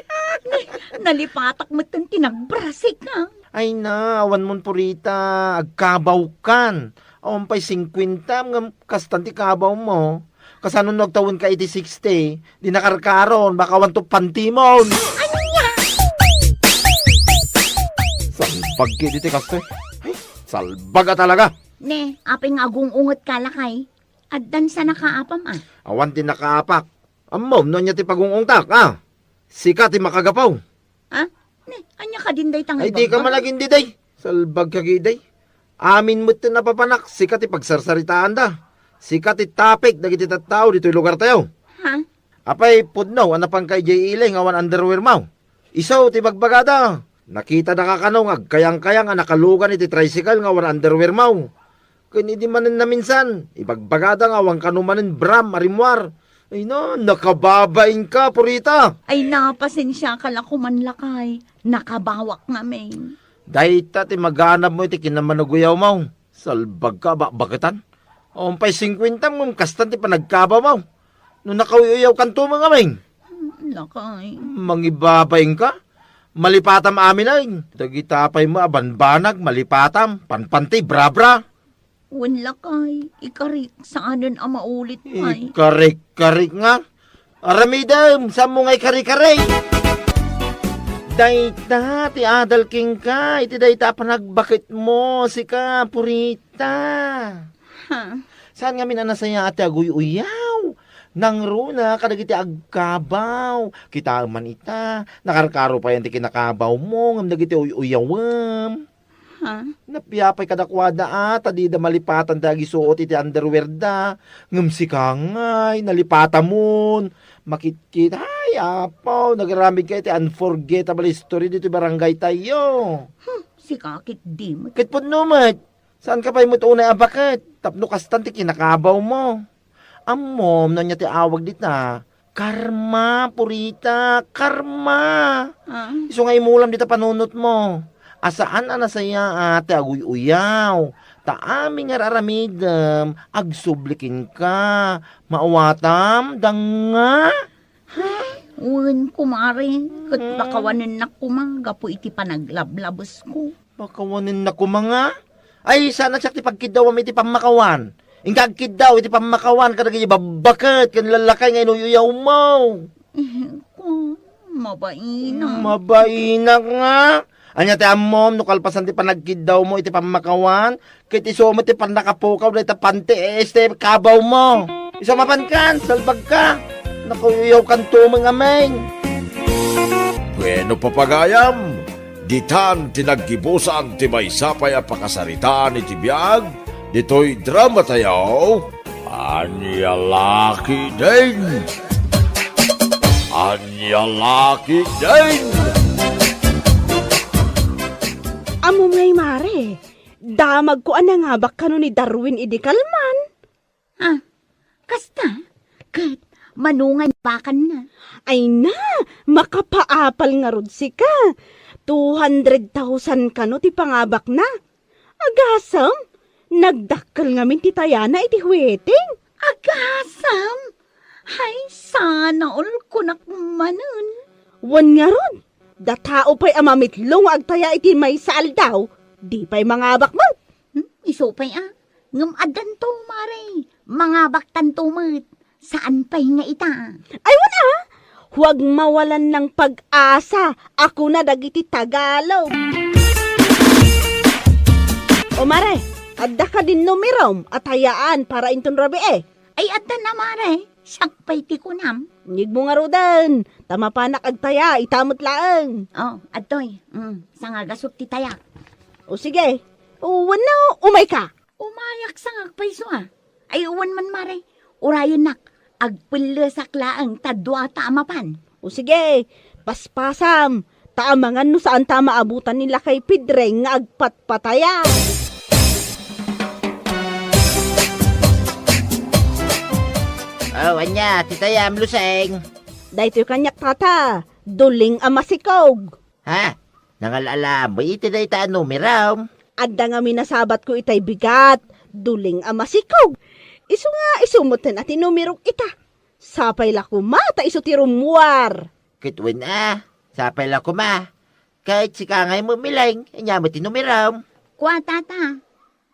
[SPEAKER 3] Nalipatak mo itong tinagbrasik na.
[SPEAKER 1] Ay na, awan mon Purita. Agkabaw kan. Awan pa'y 50 ngam kastanti kabaw mo. Kasano nagtawon ka 80-60, di nakarkaron, baka wanto pantimon.
[SPEAKER 3] Anya?
[SPEAKER 1] Salbag ki dito kastoy. Ay, salbag talaga.
[SPEAKER 3] Ne, aping agungungot kalakay. Addan sa nakaapam ah.
[SPEAKER 1] Awan ti nakaapak. Amom, no niya ti pagungungtak, ah. Sika ti makagapaw.
[SPEAKER 3] Ha? Ne, anya ka din day tangay
[SPEAKER 1] Ay, di ka malaging diday. Salbag ka giday. Amin mo ti napapanak, sika ti pagsarsaritaan da. Sika ti tapik, dagiti tattao, dito'y lugar tayo.
[SPEAKER 3] Ha?
[SPEAKER 1] Apay, pudno, anapang kay J. Iling, awan underwear mo. Isaw, ti bagbagada. Nakita na kakanong, agkayang-kayang, nakalugan iti tricycle, nga awan underwear mo. Kaya di manin na minsan, ibagbagada nga, awan kanumanin bram, arimwar. Ay no, nakababain ka, Purita.
[SPEAKER 3] Ay napasensya ka lang kumanlakay. Nakabawak namin.
[SPEAKER 1] Dahita ti maganap mo iti kinamanuguyaw mo. Salbag ka, bakitan? Pay 50 mo, kastan ti panagkaba mo. Nung nakauyaw kanto mga maing.
[SPEAKER 3] Lakay.
[SPEAKER 1] Mangibabain ka? Malipatam amin ay. Dagitapay mo, abanbanag, malipatam, panpanti, brabra.
[SPEAKER 3] Lakay. Ikarik, saanan ang maulit ay.
[SPEAKER 1] Karik nga. Aramidam, sa mo ngay kari-kari. Dayta, ti adal king ka, iti dayta panagbakit mo, si ka, purita.
[SPEAKER 3] Ha?
[SPEAKER 1] Saan nga minanasaya ati aguy-uyaw? Nang runa, kadagiti agkabaw. Kita man ita, nakarkaro pa yan ti kinakabaw mo, ngam dagiti uyawam.
[SPEAKER 3] Ha?
[SPEAKER 1] Napiyapay kadakwada adi da malipatan dagi suot iti underwear da. Ngam si kangay, nalipata mon. Makitkit, ay apaw, nagaramid ka iti unforgettable story dito barangay tayo.
[SPEAKER 3] Si kakit di mo.
[SPEAKER 1] Kit po numat, saan ka pa'y mo tunay abakat? Tapno kastan ti kinakabaw mo. Amom, na niya ti awag dita. Karma, purita, karma.
[SPEAKER 3] Ha?
[SPEAKER 1] Iso nga imulam dita panunot mo. Asaan anasaya ate aguy-uyaw. Taaming nga raramidam, agsublikin ka. Mauwatam, danga.
[SPEAKER 3] Uwan kumare, kat bakawanan na kumangga po iti panaglablabos ko.
[SPEAKER 1] Makawanin na ko mga. Ay, sana siya ti pagkidawam iti pamakawan. Ingkagkid daw iti pamakawan kadagay babakat kan lalakay nga inuyuyaw mo.
[SPEAKER 3] Ko, mabaina.
[SPEAKER 1] Mabaina nga. Anya ti amom, nukalpasan ti panagkid daw mo iti pamakawan. Kit iso mo ti panakapukaw na iti pante este kabaw mo. Iso mapankan, salbag ka. Nakuyuyaw kan tumang ameng.
[SPEAKER 5] Bueno papagayam, ditan tinaggibusan ti may sapay a pakasaritaan iti biyag, dito'y drama tayo, Anya Laki din! Anya Laki din!
[SPEAKER 4] Amo ngay mare, damag ko anangabak kano ni Darwin Idikalman.
[SPEAKER 3] Ha? Kasta? Kat, manungan pakan na.
[SPEAKER 4] Ay na, makapaapal nga rod si ka. 200,000 kano ti pangabak na. Agasam, nagdakkel ngamin ti tayana iti huweting.
[SPEAKER 3] Agasam! Hay, sana all ko nakmanon.
[SPEAKER 4] Wan nga rod, datao pa'y amamitlong agtaya iti may saal daw. Di pa'y mangabak mo.
[SPEAKER 3] Isupay ngam adan to, mare. Mga baktan tumit. Saan pa'y nga ita?
[SPEAKER 4] Ay wala, huwag mawalan ng pag-asa. Ako na dagiti Tagalog. O mare, adda ka din numirom at hayaan para inton rabi eh.
[SPEAKER 3] Ay, adan na, mare. Siyak pa'y tikunam.
[SPEAKER 4] Nyig mo nga rodan, tama pa nakagtaya, itamot laang.
[SPEAKER 3] Oh, atoy. Sanga gasot ti tayak.
[SPEAKER 4] O sige, wano, umay ka.
[SPEAKER 3] Umayak sangag paiso Ay, uwan man, mare. Urayan nak. Agpilisak laang tadwa tamapan.
[SPEAKER 4] O sige, paspasam, taamangan no saan tama abutan nila kay Pidreng nga agpatpataya.
[SPEAKER 2] Oh, anya, titayam luseng.
[SPEAKER 4] Dahito yung kanyak tata, duling amasikog.
[SPEAKER 2] Ha? Nangalala mo iti day ta numeraw.
[SPEAKER 4] Adda nga minasabat ko itay bigat, duling amasikog. Isu nga isumutan at inumirok ita. Sapay la kumata isu ti rumuar.
[SPEAKER 2] Kitwin sapay la kuma. Kahit si kangay mo milang, anya mo tinumeraw.
[SPEAKER 3] Kwa tata.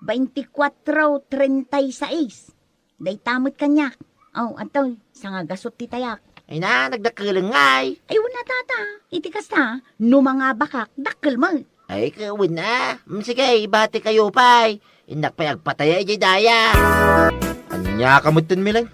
[SPEAKER 3] 24:36. Day tamot kanyak. Oh, atoy. Sanga gasot ti tayak.
[SPEAKER 2] Ay na, nagdakalangay.
[SPEAKER 3] Ay, wala tata. Iti kasta. No mga bakak, dakkel mo.
[SPEAKER 2] Ay, kawin na. Sige, ibati kayo pa'y. Inak pa'y agpataya iti daya.
[SPEAKER 1] Anya kamutin milang.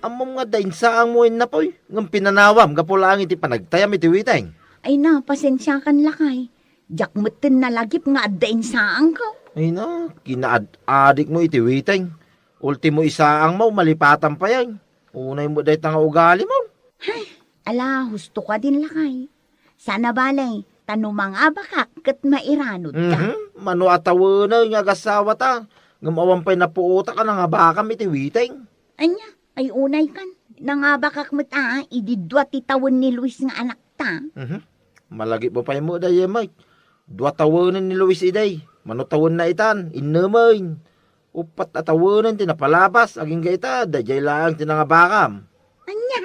[SPEAKER 1] Amom nga dain saang mo na po'y. Ngam pinanawam, gapulang iti panagtayam iti witeng.
[SPEAKER 3] Ay na, pasensya kan lakay. Jak mutin na lagip nga adain saang ko.
[SPEAKER 1] Ay na, kinaad-adik mo iti witeng. Ultimo isaang mo, malipatan pa yan. Unay mo dahi nga ugali mo.
[SPEAKER 3] Ala, husto ka din lakay. Sana balay, tanumang abakak kat mairanod ka.
[SPEAKER 1] Mano atawanan nga gasawa ta. Ngamawan pa'y napuuta ka na nga baka iti witeng.
[SPEAKER 3] Anya, ay unay kan. Nangabakak mo ta, ididwa titawan ni Luis nga anak ta.
[SPEAKER 1] Malagi pa pa'y mo dahi, Mike. Dua tawanan ni Luis iday. Mano tawan na itan, inamain. Upat atawanan tinapalabas, aging gaita, dajay lang tinangabakam.
[SPEAKER 3] Anya,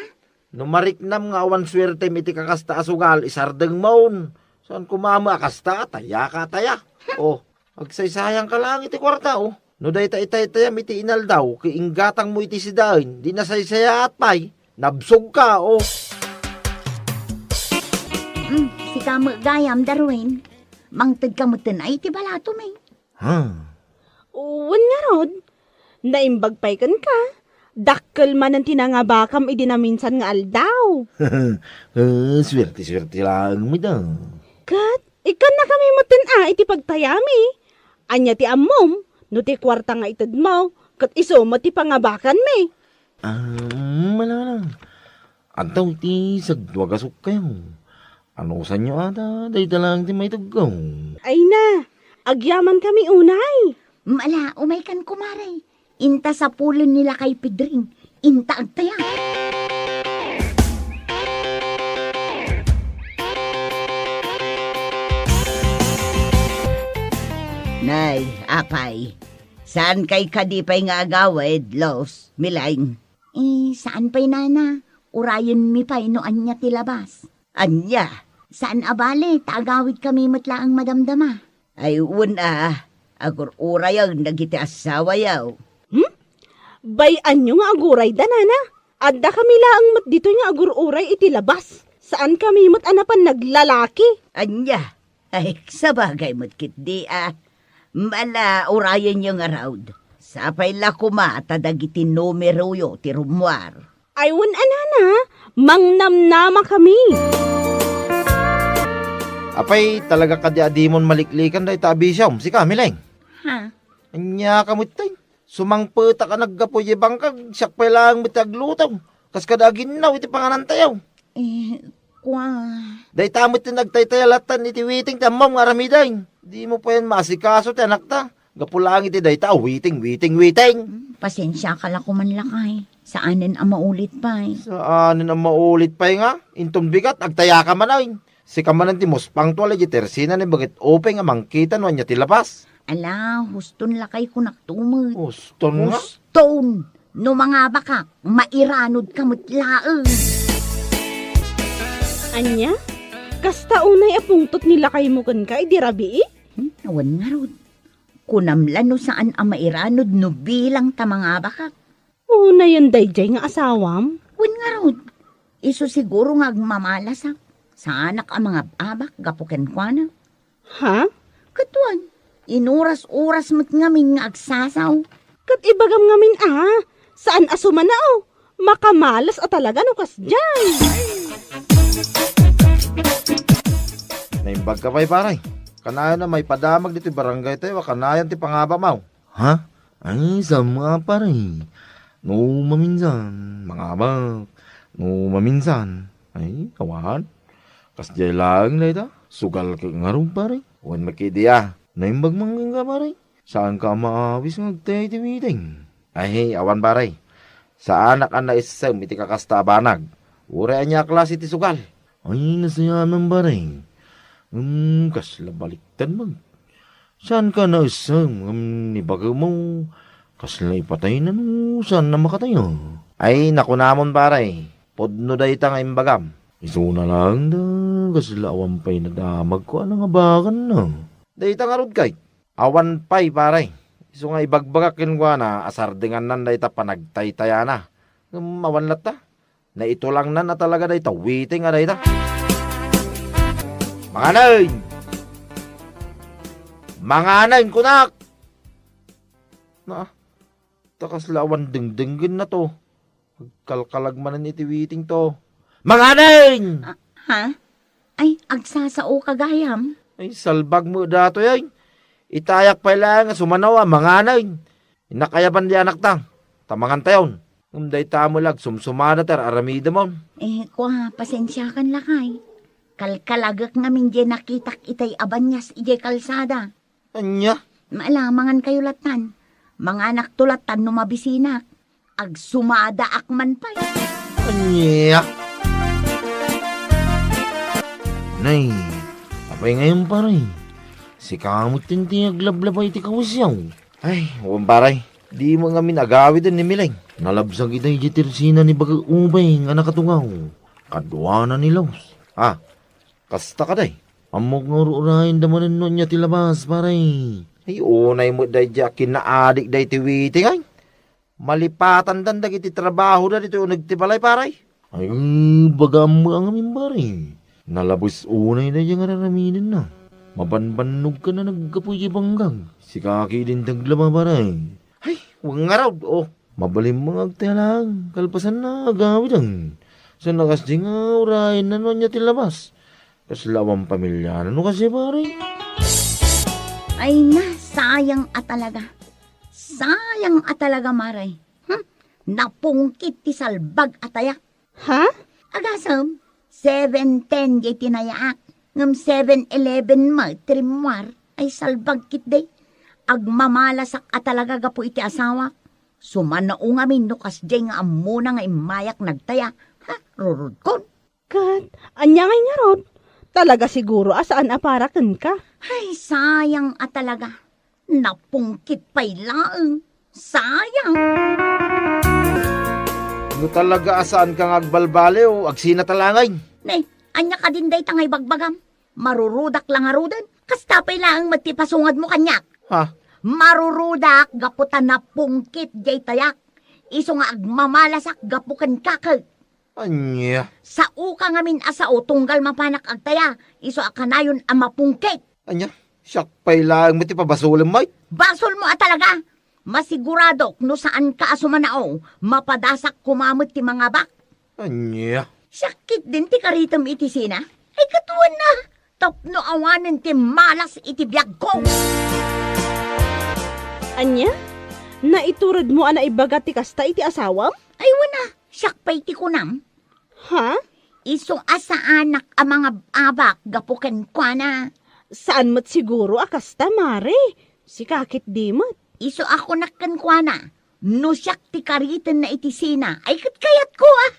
[SPEAKER 1] Numariknam nga awan swerte iti kakasta asugal, isardeng maun. Saan kumama akasta, taya ka taya. Agsaysayang ka lang iti kwarta, No day itayam iti inal daw, kiinggatang mo iti sidain, di nasaysaya at pay, nabsog ka,
[SPEAKER 3] Si kamo gayam darwin. Mangtad kamo ay ti balato may.
[SPEAKER 1] Ha?
[SPEAKER 4] Uwan nga rod. Naimbagpay kan ka. Dakkel man ang tinangabakam idinaminsan nga aldaw.
[SPEAKER 1] Swerte-swerte lang mo daw.
[SPEAKER 4] Kat, ikan na kami matin iti pagtayami. Anya ti amom, no ti kwarta nga itad mo. Kat iso mo ti pangabakan me.
[SPEAKER 1] Malala. Antaw ti sagwagasok kayo. Ano sa inyo ata? Day talang ti may tugaw.
[SPEAKER 4] Ay na, agyaman kami unay.
[SPEAKER 3] Mala, umay kan kumaray. Inta sa pulon nila kay Pedring. Inta agtaya.
[SPEAKER 6] Nay, apay. Saan kay kadipay nga agawid, Los, Milaing?
[SPEAKER 3] Saan pa'y nana? Urayon mi pa'y no anya tilabas.
[SPEAKER 6] Anya?
[SPEAKER 3] Saan abale? Tagawid kami matla ang madamdama.
[SPEAKER 6] Ay una, agur uray ang nagiti asawa yaw.
[SPEAKER 4] Bayan nyo nga aguray danana. Adda kami laang mat dito nga agururay iti labas. Saan kami mat anapan naglalaki?
[SPEAKER 6] Anya? Ay, sabagay mo't kitdi Mala, urayan nyo nga raud. Sapay la kumata dagiti numero yo ti rumwar.
[SPEAKER 4] Aywan anana, mangnamnama kami.
[SPEAKER 1] Apay, talaga kadi-adimon maliklikan day tabi siya. Si Kamileng.
[SPEAKER 3] Ha?
[SPEAKER 1] Anya kamot tayo. Sumangpeta ka naggapoy bangkag. Siyak pa lang mitaglutaw. Kas kadagin na, iti panganantayaw.
[SPEAKER 3] Kwa...
[SPEAKER 1] Day tamot ti nagtaytayalatan iti witing tamam nga ramiday. Di mo pa yan masikaso ti anak ta. Gapulang iti day ta, witing.
[SPEAKER 3] Pasensya ka la kuman lakay. Saanin ang maulit pa'y.
[SPEAKER 1] Saan ang maulit pa nga? Inton bigat, agtaya ka man ay. Si kamanan ti muspang tuwala iti tersina ni bagit openg amang kita no anya ti lapas.
[SPEAKER 3] Ala, huston lakay ko naktumod.
[SPEAKER 1] Uston nga.
[SPEAKER 3] Huston! No mga bakak, mairanod ka mutlaeng.
[SPEAKER 4] Anya? Kasta unay apungtot nila kay mo kan ka, di rabi eh?
[SPEAKER 3] Awan nga rod. Kunamlan no saan ang mairanod no bilang ta mga bakak.
[SPEAKER 4] Una yan dayjay nga asawam.
[SPEAKER 3] Wan nga rod. Iso siguro nga agmamalasak. Sa anak ang mga abak, gapuken kwa na.
[SPEAKER 4] Ha?
[SPEAKER 3] Katuan, inuras-uras mo't ngamin nga agsasaw.
[SPEAKER 4] Kat ibagam ngamin saan asuman na makamalas at talaga no kas dyan.
[SPEAKER 1] Naimbag ka pa'y paray. Kanayan na may padamag dito barangay tayo. Kanayan ti pangaba mau. Ha? Ay, sa mga paray. No maminsan. Mga abak. No maminsan. Ay, kawan. Kasjay lang na ita. Sugal ka nga rin paray. Huwag makidiya. Naimbag manggang ka paray. Saan ka maawis ngagtay ti meeting? Ay, awan paray. Sa anak ang naisasam iti kakasta banag. Uray niya klase ti sugal. Ay, nasaya ng paray. Kasla baliktan mag. Saan ka na isang nibaga mo? Kasla ipatay na no. Saan na makatayo? Ay, naku namon paray. Podno day ta nga imbagam. Iso na lang da. Kasla awan pa'y nadamag ko. Ano nga bakan na? Day ta nga rod kay. Awan pa'y paray. Iso nga ibagbagakin ko na. Asardingan nan day ta panagtaytaya na. Awan lat ta. Na ito lang na talaga day ta. Waiting nga day ta. Mga anayin! Mga anayin, kunak! Takas lawan dingdingin na to. Kalkalagmanan itiwiting to. Mga anayin!
[SPEAKER 3] Ha? Ay, agsasao kagayam.
[SPEAKER 1] Ay, salbag mo dato yan. Itayak pa lang, sumanawa, mga anayin. Inakayaban di anak tang. Tamangan tayon. Umday tamulag, sumsumada ter, aramida mo.
[SPEAKER 3] Kwa, pasensya kan lakay. Kalkalagak ngamin di nakitak itay abanyas ijay kalsada.
[SPEAKER 1] Anya?
[SPEAKER 3] Maalamangan kayo latan. Mga anak tulatan no mabisinak. Ag sumada akman pa'y.
[SPEAKER 1] Anya? Nay, apay ngayon paray. Si kamot tinti aglablabay ti kawasyaw. Ay, huwag paray. Di mo nga minagawid ni Mileng. Nalabsag itay jitirsina ni baga ubay nga nakatungaw. Kadwana ni Laos. Kasta ka day. Amok nga urahin damanin nun niya tilabas, paray. Ay, unay mo day diya kinaadik day tiwiting ay. Malipatan dandag iti trabaho na dito nagtibalay, paray. Ay, bagam mo ang amin, paray. Nalabos unay na yung araraminin na. Mabanbanog ka na nagkapuy banggang. Si kaki din taglama baray. Ay, huwag nga raw. Oh, mabalim mga agtalang. Kalpasan na agawid ang. Sa nakas di nga urahin na niya tilabas. Kaslawang pamilya na kasi baray.
[SPEAKER 3] Ay na, sayang at talaga. Sayang at talaga, Maray. Napungkit ti salbag ataya.
[SPEAKER 4] Ha?
[SPEAKER 3] Agasam, 7:10 di tinayaak. Ngam 7:11 mo, trimwar, ay salbag kit day. Agmamalasak at talaga gapo iti asawa. Sumanao nga minukas di nga amuna nga imayak nagtaya. Ha, rurud kon.
[SPEAKER 4] Kat, anya ngay nga rod. Talaga siguro asaan aparakan ka.
[SPEAKER 3] Ay, sayang at talaga. Napungkit pa'y laeng. Sayang.
[SPEAKER 1] No talaga asaan kang agbalbale o agsina talangay.
[SPEAKER 3] Nay, anya ka din day tangay bagbagam. Marurudak lang arudan. Kastapay lang matipasungad mo kanyak.
[SPEAKER 1] Ha?
[SPEAKER 3] Marurudak gaputan na pungkit jay tayak. Iso nga agmamalasak gapukan kakag.
[SPEAKER 1] Anya.
[SPEAKER 3] Sa uka ngamin asao tunggal mapanak agtaya. Iso akanayon ang mapungkit.
[SPEAKER 1] Anya. Siyak pa'y lang mo ti pabasulim may.
[SPEAKER 3] Basol mo at talaga. Masigurado no saan ka asumanao. Mapadasak kumamot ti mga bak.
[SPEAKER 1] Anya.
[SPEAKER 3] Sakit din ti karitam iti sina. Ay katuan na. Tapno awanan ti malas iti biyag ko.
[SPEAKER 4] Anya? Naiturod mo ana ibaga ti kasta iti asawam?
[SPEAKER 3] Ay wana, siyak pa'y ti kunam.
[SPEAKER 4] Ha?
[SPEAKER 3] Iso asa anak ang mga abak gapukan kwa na.
[SPEAKER 4] Saan mo't siguro akasta, Mare? Si kakit di mo't.
[SPEAKER 3] Iso ako nakkan kwa na. No siyak ti karitan na iti sina. Ay kayat ko ah.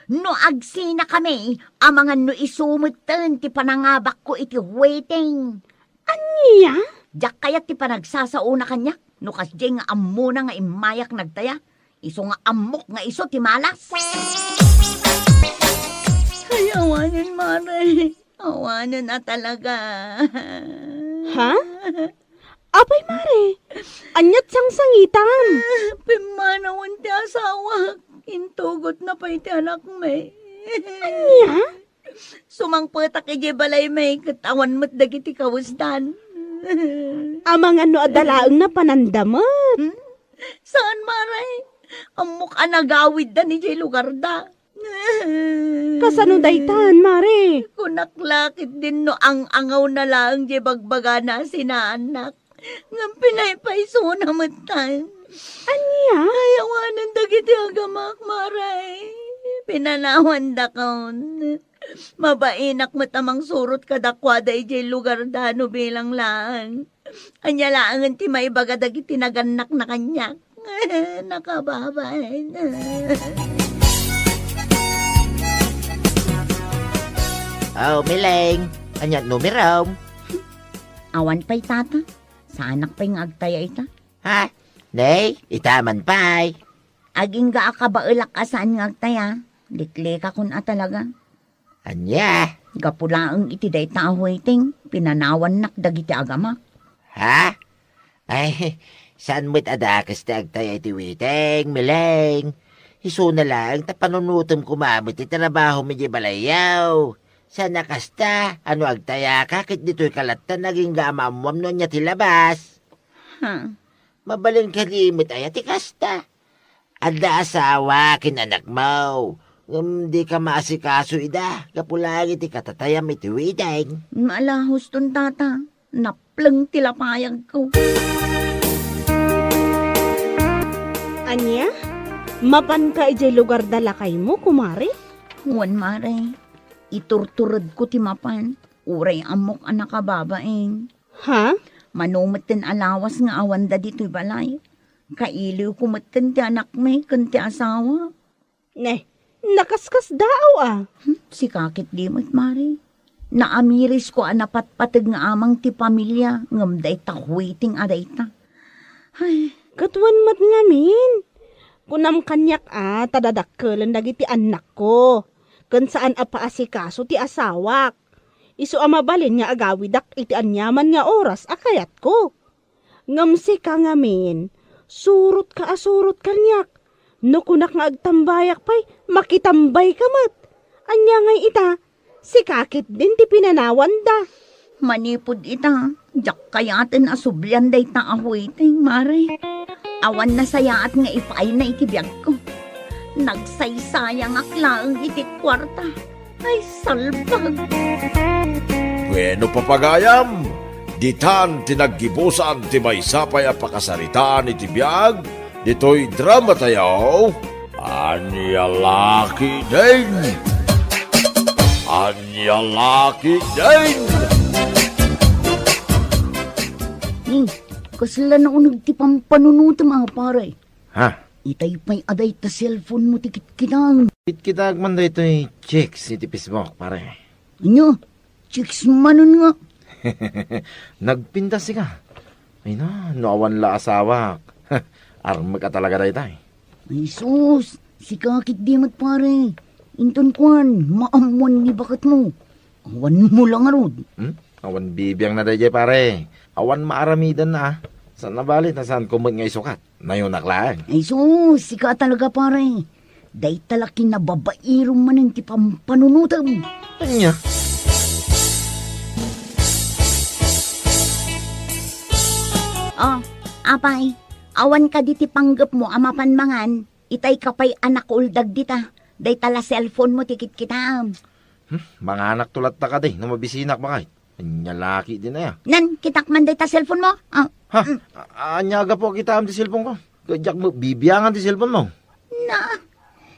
[SPEAKER 3] No agsina kami, ang mga no isumutan ti panangabak ko iti waiting.
[SPEAKER 4] Anya?
[SPEAKER 3] Diyak kayat ti panagsasauna kanya. No kasdi nga amuna nga imayak nagtaya. Iso nga amok nga iso ti malas. Ay, awanan, Mare. Awanan na talaga.
[SPEAKER 4] Ha? Apay, Mare. Anyat sang sangitan.
[SPEAKER 3] Pimanawan ti asawa. Intugot na pa iti anak may.
[SPEAKER 4] Anya?
[SPEAKER 3] Sumangpata kay balay may katawan mo't dagiti kawustan.
[SPEAKER 4] Amang ano adalaang na panandamot.
[SPEAKER 3] Saan, Maray? Amok anagawid da ni Jay lugar da.
[SPEAKER 4] Kasano daytan, Mare?
[SPEAKER 3] Kunaklakit din no ang angaw na lang Jay bagbaga na sinaanak. Ngam pinaypaiso na matan.
[SPEAKER 4] Anya?
[SPEAKER 3] Ayawanan dagiti agamak, Maray. Pinanawan da kaon. Mabainak matamang surot kadakwada ijay lugar dano bilang laan. Anya laangan ti may baga dagiti naganak na kanyak. Nakababay.
[SPEAKER 2] Oh, Mileng. Anyat numeraw.
[SPEAKER 3] Awan pa'y tata. Sa anak pa'y agtaya ita.
[SPEAKER 2] Ha? Nay, itaman pa'y.
[SPEAKER 3] Aging ga akabailak asaan nga agtaya. Liklika kun talaga.
[SPEAKER 2] Anya?
[SPEAKER 3] Gapulaang iti day tao waiting. Pinanawan nak dagiti agamak.
[SPEAKER 2] Ha? Ay, saan mo't adakas na agtay iti witeng, Mileng? Iso na lang, tapanunutom kumamit iti trabaho medyo balayaw. Sana kasta, ano agtaya kakit dito'y kalatan naging gamamwam no niya tilabas.
[SPEAKER 3] Ha?
[SPEAKER 2] Mabaling kalimit ay ati kasta. Ada asawa kinanak mo. Di ka maasikaso ida, kapulang iti katatayam iti witeng.
[SPEAKER 3] Malahos ton tata. Naplang tilapayag ko.
[SPEAKER 4] Anya? Mapan ka ijay lugar dalakay mo, kumari?
[SPEAKER 3] Huwan Mare. Iturturod ko ti mapan. Uray amok anak kababaeng.
[SPEAKER 4] Ha?
[SPEAKER 3] Manumaten alawas nga awan da dito'y balay. Kailiw kumaten ti anak may kan ti asawa.
[SPEAKER 4] Ne, nakaskas daaw ah.
[SPEAKER 3] Si kakit limot, Mari. Naamiris ko anapatpatag nga amang ti pamilya. Ngam day ta waiting aday ta. Ay,
[SPEAKER 4] Katuan mat ngamin. Kunam kanyak tadadakkelan dagiti anak ko. Kun saan apaasikaso ti asawak. Isu amabalin nga agawidak iti anyaman nga oras akayat ko. Ngamsi ka ngamin, surot ka asurot kanyak. No kunak nga agtambayak pay, makitambay ka mat. Anya ngay ita, Si kakit din ti pinanawan da.
[SPEAKER 3] Manipod ita, jak kayatin asublyan day ta ahuiting, mare. Awan na sayaat nga ipay na itibiyag ko. Nagsaysayang aklaang iti kwarta. Ay, salbag.
[SPEAKER 5] Bueno papagayam, ditan tinaggibusan ti may sapay at pakasaritaan iti biyag, dito'y drama tayo, anyalaki din! Anyalaki din!
[SPEAKER 3] Ning, kasla na unag ti pampanunuto mga pare.
[SPEAKER 1] Ha?
[SPEAKER 3] Itay pa'y aday ta cellphone mo tikit kinang.
[SPEAKER 1] Kitag man da ito'y chicks iti Facebook, pare.
[SPEAKER 3] Ano? Chicks manon nga.
[SPEAKER 1] Nagpintas ka. Ay na, awan la asawak. Armag ka talaga da itay.
[SPEAKER 3] Ay sus, si kakit di mat pare. Inton kwan, maamwan ni bakat mo. Awan mo lang arod.
[SPEAKER 1] Awan bibiyang na da pare. Awan maaramidan na. Saan nabali na saan kumot nga isukat? Nayon naklaan.
[SPEAKER 3] Ay sus, si ka talaga pare. Day talaki na babairong manan ti pampanunutam.
[SPEAKER 1] Anya?
[SPEAKER 3] Oh, apay, awan ka diti panggap mo amapan mangan, itay kapay anak uldag dita, day tala cellphone mo tikit kitam.
[SPEAKER 1] Mga anak tulat ta ka day, na mabisinak ba kahit? Anya laki din na ya.
[SPEAKER 3] Nan, kitakman day ta cellphone mo? Ah,
[SPEAKER 1] Ha? Anyaga po kita am ti cellphone ko. Kajak mo, bibiyangan ti cellphone mo.
[SPEAKER 3] na,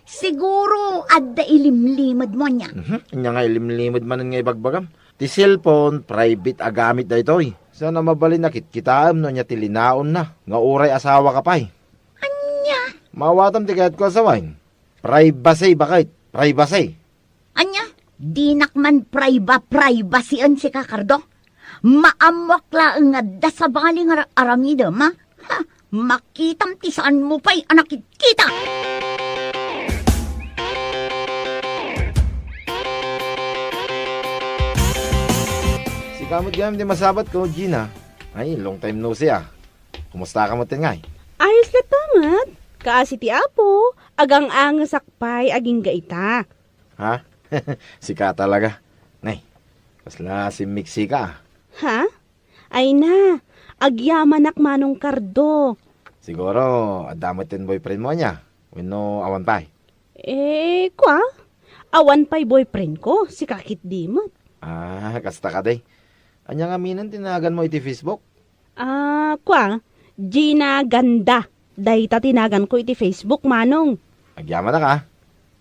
[SPEAKER 3] siguro adda ilimlimad mo niya.
[SPEAKER 1] Anya nga ilimlimod man nga ibagbagam. Ti cellphone, private agamit da ito eh. Sana mabalin na kitkitaam no niya tilinaon na. Nga uray asawa ka pa'y.
[SPEAKER 3] Anya,
[SPEAKER 1] Mawatam ti kayat ko asawain. Privacy bakit? Privacy.
[SPEAKER 3] anya, dinakman privacy an si Kakardo. Maamwak laang nga da sa baling aramida, ma? Ha, makitam ti saan mo pa'y anak kita.
[SPEAKER 1] Si kamot gam di masabat ko, Gina. Ay, long time no see ah. Kumusta ka mo tingay?
[SPEAKER 4] Ayos na tamat. Kaasi ti apo, agang angasakpay aging gaita.
[SPEAKER 1] Ha? Sika talaga. Nay, kasla si Mixi ka.
[SPEAKER 4] Ha? Ay na, agyaman manong kardo.
[SPEAKER 1] Siguro, adamot yung boyfriend mo niya. Wino awan pa'y.
[SPEAKER 4] Kwa? Awan pa'y boyfriend ko, si kakit dimot.
[SPEAKER 1] Ah, kasta ka day. Anya nga minan tinagan mo iti Facebook?
[SPEAKER 4] Kwa? Gina Ganda. Dahita tinagan ko iti Facebook, manong.
[SPEAKER 1] Agyaman na ka.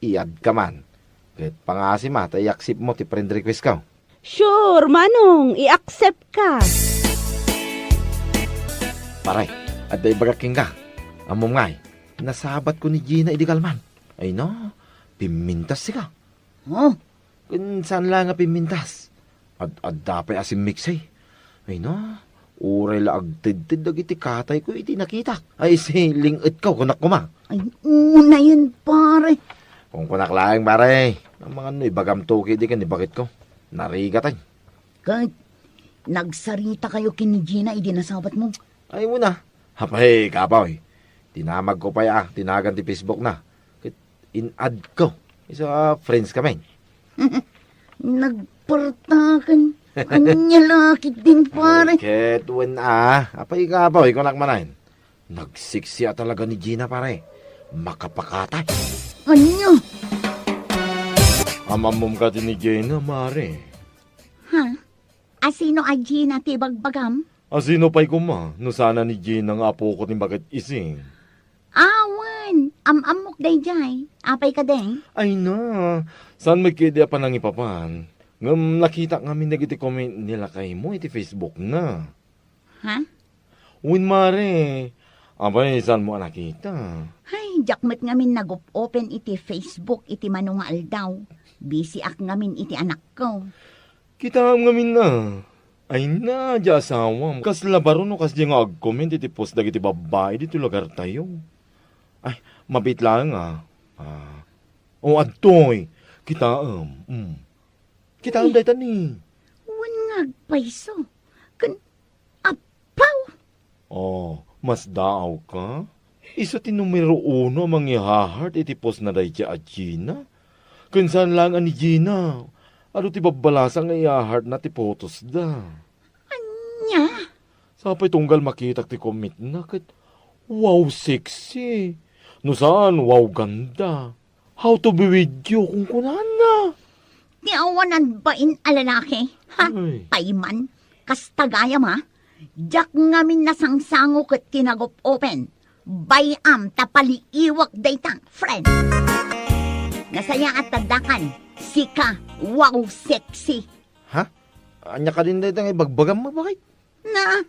[SPEAKER 1] Iad ka man. Kahit pangasi ma, tayaksip mo ti friend request ka.
[SPEAKER 4] Sure, manong, i-accept ka.
[SPEAKER 1] Paray, at day bagaking ka. Amom ngay, nasabat ko ni Gina idikalman. Ay no, pimintas sika.
[SPEAKER 3] Oh,
[SPEAKER 1] Kung saan lang nga pimintas. At dapay asim mixay. Ay no, uray la agtid-tid dagiti katay ko iti nakita. Ay si lingit ko kunak kuma.
[SPEAKER 3] ay una yun pare.
[SPEAKER 1] Kung kunak lang pare, ang mga no ibagam toki di kan bakit ko. Narigatan.
[SPEAKER 3] Kahit nagsarita kayo kini Gina, idinasabat mo.
[SPEAKER 1] Ay muna. Hapay, kapaw. Tinamag ko pa ya, tinagan ti Facebook na. In-add ko. Isa friends kami.
[SPEAKER 3] Nagpartakan. Anya lakit din pare.
[SPEAKER 1] Ket when apay kapaw, ikaw nakmanayin. Nagsiksya talaga ni Gina pare. Makapakatay.
[SPEAKER 3] Anya?
[SPEAKER 1] Amamom ka ni Gina, mare.
[SPEAKER 3] Ha? Asino a Gina tibagbagam?
[SPEAKER 1] Sino pa'y kuma? No sana ni Gina nga apo ko bakit ising.
[SPEAKER 3] Awan, amok day jay. Apay ka din.
[SPEAKER 1] Ay na, saan may kidya pa nang ipapan? Ngam nakita nga min nagiti comment nila kay mo iti Facebook na.
[SPEAKER 3] Ha?
[SPEAKER 1] Win mare, abay saan mo nakita?
[SPEAKER 3] Ay, jakmet ngamin nag-open iti Facebook iti manungal daw. Busy ak ngamin iti anak ko.
[SPEAKER 1] Kita nga min na. Ay na, di asawa. Kas labaro no kas di nga ag-comment iti post dagiti babae dito lugar tayo. Ay, mabit lang o adtoy, kita Kita day tani.
[SPEAKER 3] Wan ngagpaiso. Kan apaw.
[SPEAKER 1] Oh, mas daaw ka? Isa ti numero 1 mang ihahart iti post na day ti a Gina. Kung saan lang ani Gina.
[SPEAKER 5] Ano ti babbalasa nga i-heart na ti photos da.
[SPEAKER 3] Nya,
[SPEAKER 5] Sapay tunggal makita ti commit na kat wow sexy. No saan wow ganda. How to be with you kung kunan na.
[SPEAKER 3] ti awanan ba in alalaki? Ha?
[SPEAKER 5] Ay.
[SPEAKER 3] Payman, kastagayam ha? Diyak ngamin nasangsango kat tinagop open. Bayam tapaliiwak daytang friend. Nasaya at tadakan, sika, wow, sexy.
[SPEAKER 1] Ha? Anya ka din dahil ibagbagam mo, bakit?
[SPEAKER 3] Na,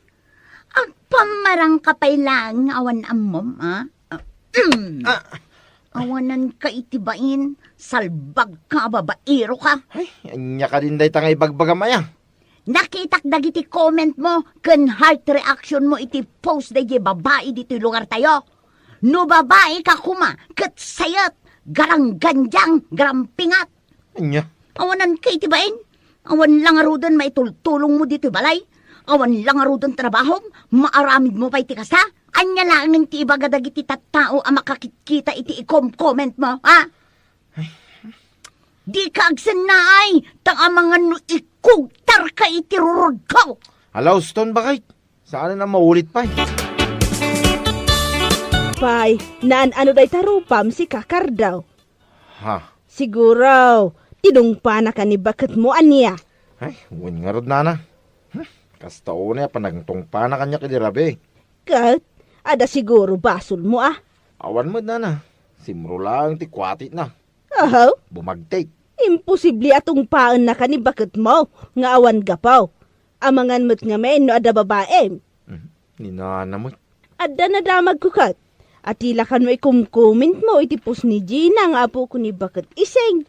[SPEAKER 3] agpamarang kapay lang awan amom, ha? Awanan ka itibain, salbag ka, babaero ka.
[SPEAKER 1] Ay, anya ka din dahil ibagbagam maya.
[SPEAKER 3] Nakitak dagiti comment mo, kan heart reaction mo iti post dagi babae dito lugar tayo. No babae ka kuma, kat sayat, garang ganjang, garang pingat.
[SPEAKER 1] Anya?
[SPEAKER 3] Awanan ka itibain. Awan lang arudan maitultulong mo dito balay. Awan lang arudan trabaho, maaramid mo pa iti kasta. Anya lang ng ti ibaga dagiti tattao ang makakikita iti i-comment mo, ha? Di ka agsanay, tanga mga no ikugtar ka iti rurod ko.
[SPEAKER 1] Alaw, Stone, bakit? Saan na maulit pa?
[SPEAKER 4] Pay, naan ano day tarupam si Kakar daw.
[SPEAKER 1] Ha?
[SPEAKER 4] Siguro, tinungpa na ka ni bakit mo aniya.
[SPEAKER 1] Ay, win nga rod na. Kastao na panagtong pa na kanya kidirabe.
[SPEAKER 4] Kat, ada siguro basol mo ah.
[SPEAKER 1] Awan mo na. Simro lang ti kwatit na.
[SPEAKER 4] Ahaw,
[SPEAKER 1] Bumagtate.
[SPEAKER 4] imposible atong paan na ka ni bakit mo, nga awan gapaw. Amangan mo't nga men no ada babae.
[SPEAKER 1] Ninana mo.
[SPEAKER 4] Ada na damag ko kat. At tila kan mo ikumkomment mo itipos ni Gina nga apo ko ni bakit iseng.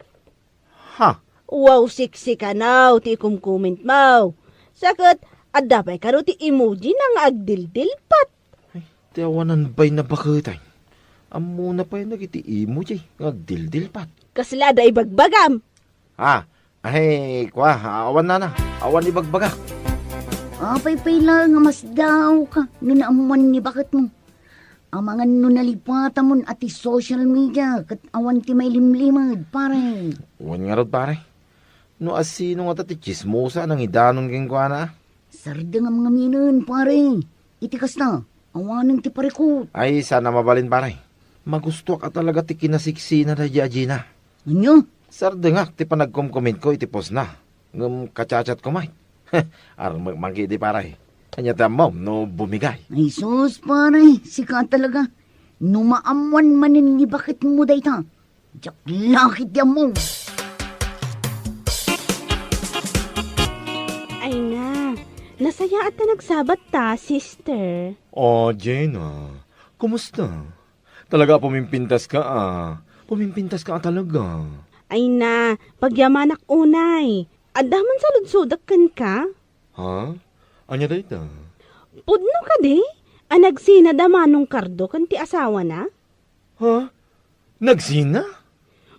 [SPEAKER 1] Ha?
[SPEAKER 4] Wow, sexy ka now, ti ikumkomment mo. Sakot, ada pa'y karo ti emoji na nga agdildil pat.
[SPEAKER 1] Ti awanan bay na bakit ay. Amo na pa yung nagitiimo jay. Ngagdildil pat.
[SPEAKER 4] Kasla ada ibagbagam.
[SPEAKER 1] Ha? Ay, kwa, awan na. Awan ibagbaga.
[SPEAKER 3] Apay-pay lang nga mas daw ka, nunaamuan ni bakit mo. Amangan no nalipata mo at social media, kat awan ti may limlimad, pare.
[SPEAKER 1] Uwan nga rod pare. No asino nga tati chismosa nang idanon keng kwa na.
[SPEAKER 3] Sarda nga mga minan, pare. Itikas na, awanin ti pare ko.
[SPEAKER 1] Ay, sana mabalin pare. Magusto ka talaga ti kinasiksi na Gina.
[SPEAKER 3] Ano?
[SPEAKER 1] Sarda nga, ti panagkom-comment ko itipos na. Ngam kachachat ko may. Aron magmangki di pare. Kanya tamo, no bumigay.
[SPEAKER 3] Ay sus, pare, sika talaga. Numaamuan manin ni bakit mo dayta. Diyak lakit yan mo.
[SPEAKER 4] Ay na, nasaya at na nagsabat ta, sister.
[SPEAKER 5] Oh, Jenna. Kumusta? Talaga pumimpintas ka Pumimpintas ka talaga.
[SPEAKER 4] Ay na, pagyamanak unay. Adaman sa ludsudak kan ka?
[SPEAKER 5] Ha? Anya dayta?
[SPEAKER 4] Pudno ka di? Anagsina damanong kardo kan ti asawa na?
[SPEAKER 5] Ha? Nagsina?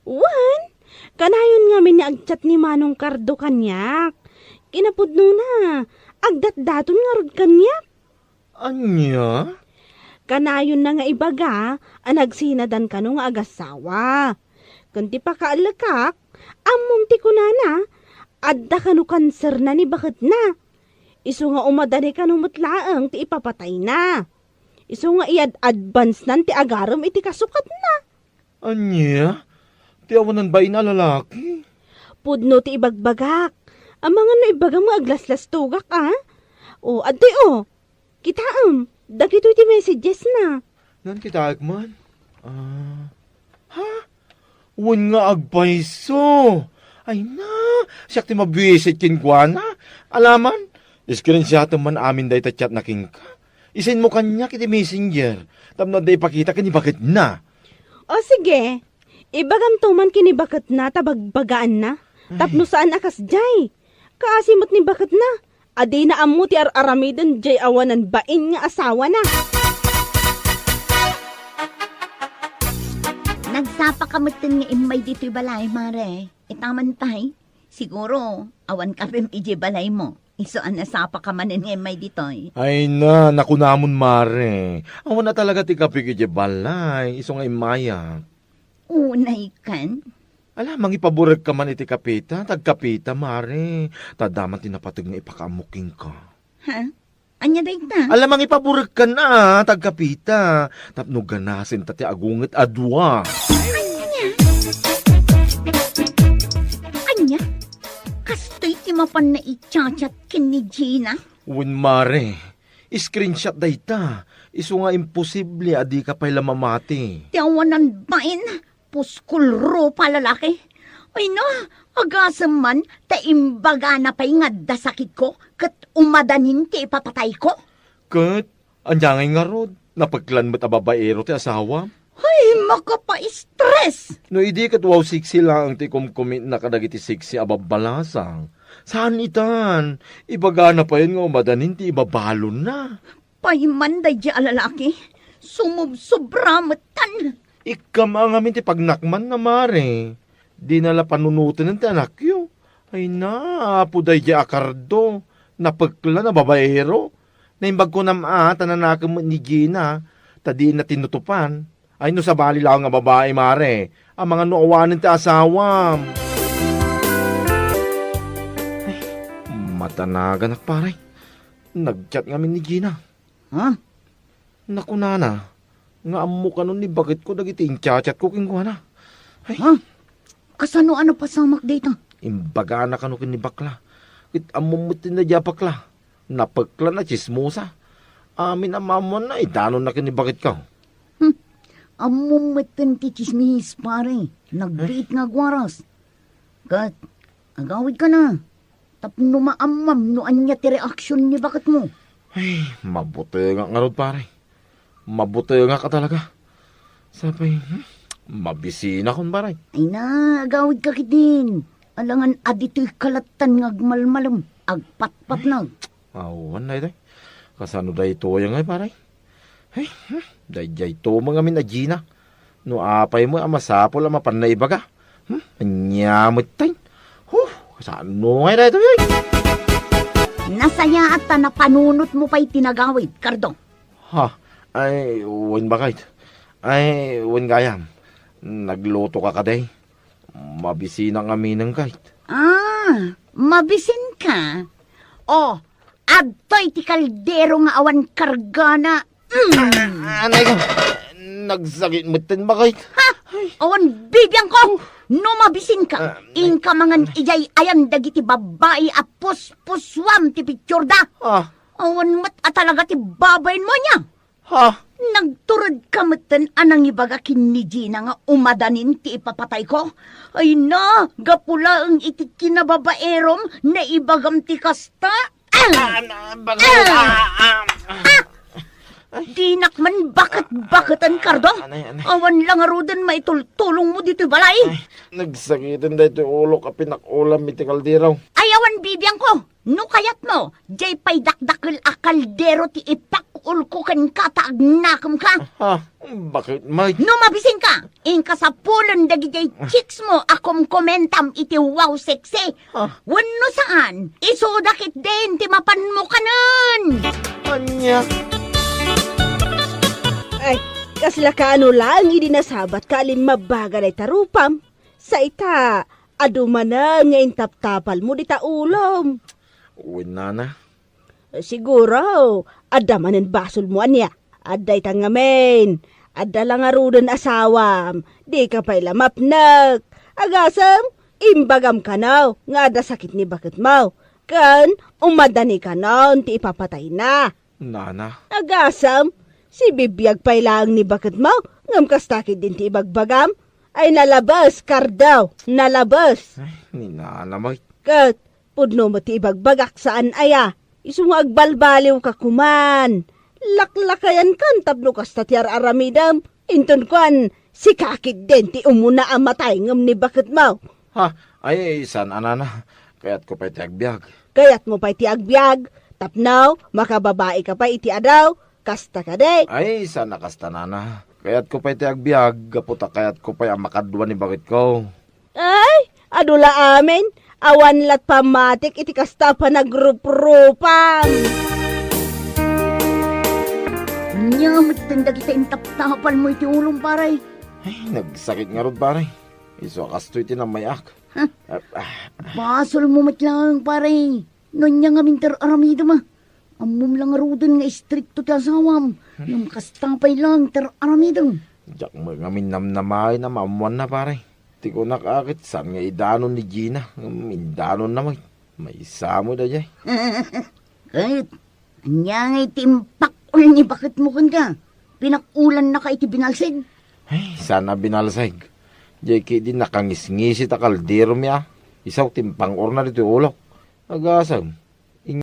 [SPEAKER 4] Wan, kanayon nga may agchat ni Manong Kardo kanyak. Kinapudno na, agdat-daton nga rod kanyak.
[SPEAKER 5] Anya?
[SPEAKER 4] Kanayon na nga ibaga, anagsinadan ka nung agasawa. Kanti pa kaalakak, among ti kunana, adda ka no kanser na ni bakit na. Iso nga umadani ka no mutlaang ti ipapatay na. Iso nga iad-advance nan ti agarom iti kasukat na.
[SPEAKER 5] Anya? Ti awanan ba ina lalaki?
[SPEAKER 4] Pudno ti ibagbagak. Ang mga no ibagang mo aglaslas tugak ah. O, adi o. Kitaam, dagito iti messages na.
[SPEAKER 5] Nan kita man? Ha? Wan nga agpaiso. Ay na, siyak ti mabisit kinkwana. Alaman, screenshot man amin day ta chat na king ka. Isin mo kanya kiti messenger. Tamna day pakita kini bakit na.
[SPEAKER 4] O sige, ibagam tuman kini bakit na tabagbagaan na. Tapno saan akas jay. Kaasimot ni bakit na. Adi na amu ti ar-aramidon jay awanan bain nga asawa na.
[SPEAKER 3] Nagsapa kamutin nga imay dito'y balay, mare. Itaman pa'y. Siguro, awan ka pim iji balay mo. Iso ang nasapa ka manin nga imay dito'y.
[SPEAKER 5] Ay na, nakunamon mare. Awan na talaga ti kapik iti balay. Iso nga imaya.
[SPEAKER 3] Unay kan?
[SPEAKER 1] Alam, ipaburag ka man iti kapita, tagkapita, mare. Tadaman tinapatag nga ipakaamuking ka.
[SPEAKER 3] Ha? Anya day ta?
[SPEAKER 1] Alam, ipaburag ka na, tagkapita. Tapno ganasin tati agunget adwa.
[SPEAKER 3] Anya? Kastoy ti mapan na itchat kin ni Gina?
[SPEAKER 1] Win, mare. Screenshot dayta. Isu nga imposible, adi ka pa'y lamamati.
[SPEAKER 3] Tiawanan bain? Puskulro pa lalaki? Ay no, agasam man, taimbaga na pa'y nga dasakit ko, kat umadanin ti ipapatay ko?
[SPEAKER 1] Kat, anyangay nga rod. Napagklan mo't ababaero ti asawa.
[SPEAKER 3] Ay, makapa-stress!
[SPEAKER 1] No, idi kat wow siksi lang ti kumkumit na kadagiti siksi ababalasang. Saan itan? Ibaga na pa yun nga umadanin ti ibabalon na.
[SPEAKER 3] Payman day di alalaki, sumubsobramatan.
[SPEAKER 1] Ikam ang amin ti pagnakman na mare. Di nala panunutin ng ti anak yo. Ay na, puday di akardo. Napagkla na babaero. Naimbag ko na tananakam ni Gina. Tadi na tinutupan. Ay no, sa bali lang nga babae mare. Ang mga nuawanin ti asawam. Ay, matanagan ak pare. Nag-chat nga min ni Gina.
[SPEAKER 3] Ha?
[SPEAKER 1] Naku nana, nga amo ka nun ni bakit ko dagiti inchat ko kingkuha na. Ay,
[SPEAKER 3] Ha? Kasano ano pasamak dito?
[SPEAKER 1] imbaga na kanu kin ni bakla. Kit amo mo tinadya bakla. Napagkla na chismosa. Amin amamon na idanon na kin ni bakit ka.
[SPEAKER 3] Amumatan ti chismis pare, nagbiit nga gwaras. Kat, agawid ka na. Tapno maamam no anya ti reaksyon ni bakit mo.
[SPEAKER 1] Ay, mabuti nga nga rod pare. Mabuti nga ka talaga. Sabi, mabisina kon pare.
[SPEAKER 3] Ay na, agawid ka kitin. Alangan adito'y kalatan ngagmalmalam. Agpatpat na.
[SPEAKER 1] Awan na ito. Kasano da ito yung ay pare. Ay, dayjay to mga min Gina. No apay mo amasapol amapan na ibaga. Anyamot tayo. Kasano nga ito yun?
[SPEAKER 3] Nasaya at na panunot mo pa'y tinagawid, Cardo.
[SPEAKER 1] Ha, ay, wan bakit? Ay, wan gayam. Nagluto ka kaday. Mabisina nga minang kahit.
[SPEAKER 3] Ah, mabisin ka. Oh, adto'y ti kaldero nga awan kargana.
[SPEAKER 1] Anay ko, nagsakit mo tin bakit?
[SPEAKER 3] Ha? Awan bibiyang ko. No mabisin ka. Inka mangan ijay ayan dagiti babae a puspuswam ti picture da.
[SPEAKER 1] Ha,
[SPEAKER 3] Awan mat a talaga ti babayin mo niya.
[SPEAKER 1] ha,
[SPEAKER 3] Nagturod ka matan anang ibaga kin ni Gina nga umadanin ti ipapatay ko. Ay na, gapula ang iti kinababaerom na ibagam ti kasta. Dinak man bakit-bakatan, Cardo?
[SPEAKER 1] Anay.
[SPEAKER 3] Awan lang arudan maitultulong mo dito balay.
[SPEAKER 1] Nagsakitin da ito ulo ka pinakulam iti kaldiraw.
[SPEAKER 3] Ayawan bibiyang ko. No kayat mo, jay pay dakdakil a kaldero ti ipakul ko kan kataag nakam ka.
[SPEAKER 1] Ha, bakit may?
[SPEAKER 3] No mabisin ka, inka sa pulon dagijay chicks mo akom komentam iti wow sexy. Wano saan, isudakit din ti mapan mo kanan.
[SPEAKER 1] Anya?
[SPEAKER 4] Ay, kasla ka ano lang, hindi nasabat ka alin mabaga na itarupam. Sa ita, adumanan nga intap-tapal mo di ta ulom.
[SPEAKER 1] Uwin na.
[SPEAKER 4] Siguro, adamanan basol mo anya. Aday tang ngamen. Adda lang arudan asawam. Di ka pa'y lamapnak. Agasam, imbagam ka na. Nga ada sakit ni bakit mo. Kan, umadani ka na, ti ipapatay na.
[SPEAKER 1] Nana.
[SPEAKER 4] Agasam, si bibiyag pa'y lang ni bakit mo. Ngam kastakit din ti ibagbagam. Ay nalabas, Kardaw. Nalabas.
[SPEAKER 1] Ay, ni Nana may.
[SPEAKER 4] Kat, pudno mo ti ibagbagak saan aya. Isungag balbaliw ka kuman. Laklakayan kan tablo kas tatyar aramidam. Inton kwan, si kakit din ti umuna amatay ngam ni bakit mo.
[SPEAKER 1] Ha, ay, san anana. Kaya't ko pa'y tiagbiag.
[SPEAKER 4] Kayat mo pa iti agbyag. Tapnaw, makababae ka pa iti adaw. Kasta ka de.
[SPEAKER 1] Ay, san nakasta nana. Kaya't ko pa'y tiagbiag. Gaputa kaya't ko pa'y amakadwa ni bakit ko.
[SPEAKER 4] Ay, adula amin. Awan lat pamatik iti kasta pa nagrup-rupam.
[SPEAKER 3] Nyamit tinda kita intap-tapal mo iti ulong paray.
[SPEAKER 1] Ay, nagsakit nga rod pare.
[SPEAKER 5] Iso kastoy tinamayak.
[SPEAKER 3] Basol mo matlang, pare. Nanya nga minter aramido ma. Amom lang arudon nga istrikto ti asawam. Nung kastapay lang ter aramido.
[SPEAKER 5] Jak mga minamnamay na maamuan na pare. Ti ko nakakit saan nga idanon ni Gina. Mindanon na may isamo da jay.
[SPEAKER 3] Kahit, anya nga itimpak ni bakit mo ka. Pinakulan na ka iti binalsig.
[SPEAKER 5] Ay, sana binalsag. Jay di nakangis-ngisi ta kaldero miya. Isaw timpang or na dito ulok. Agasam.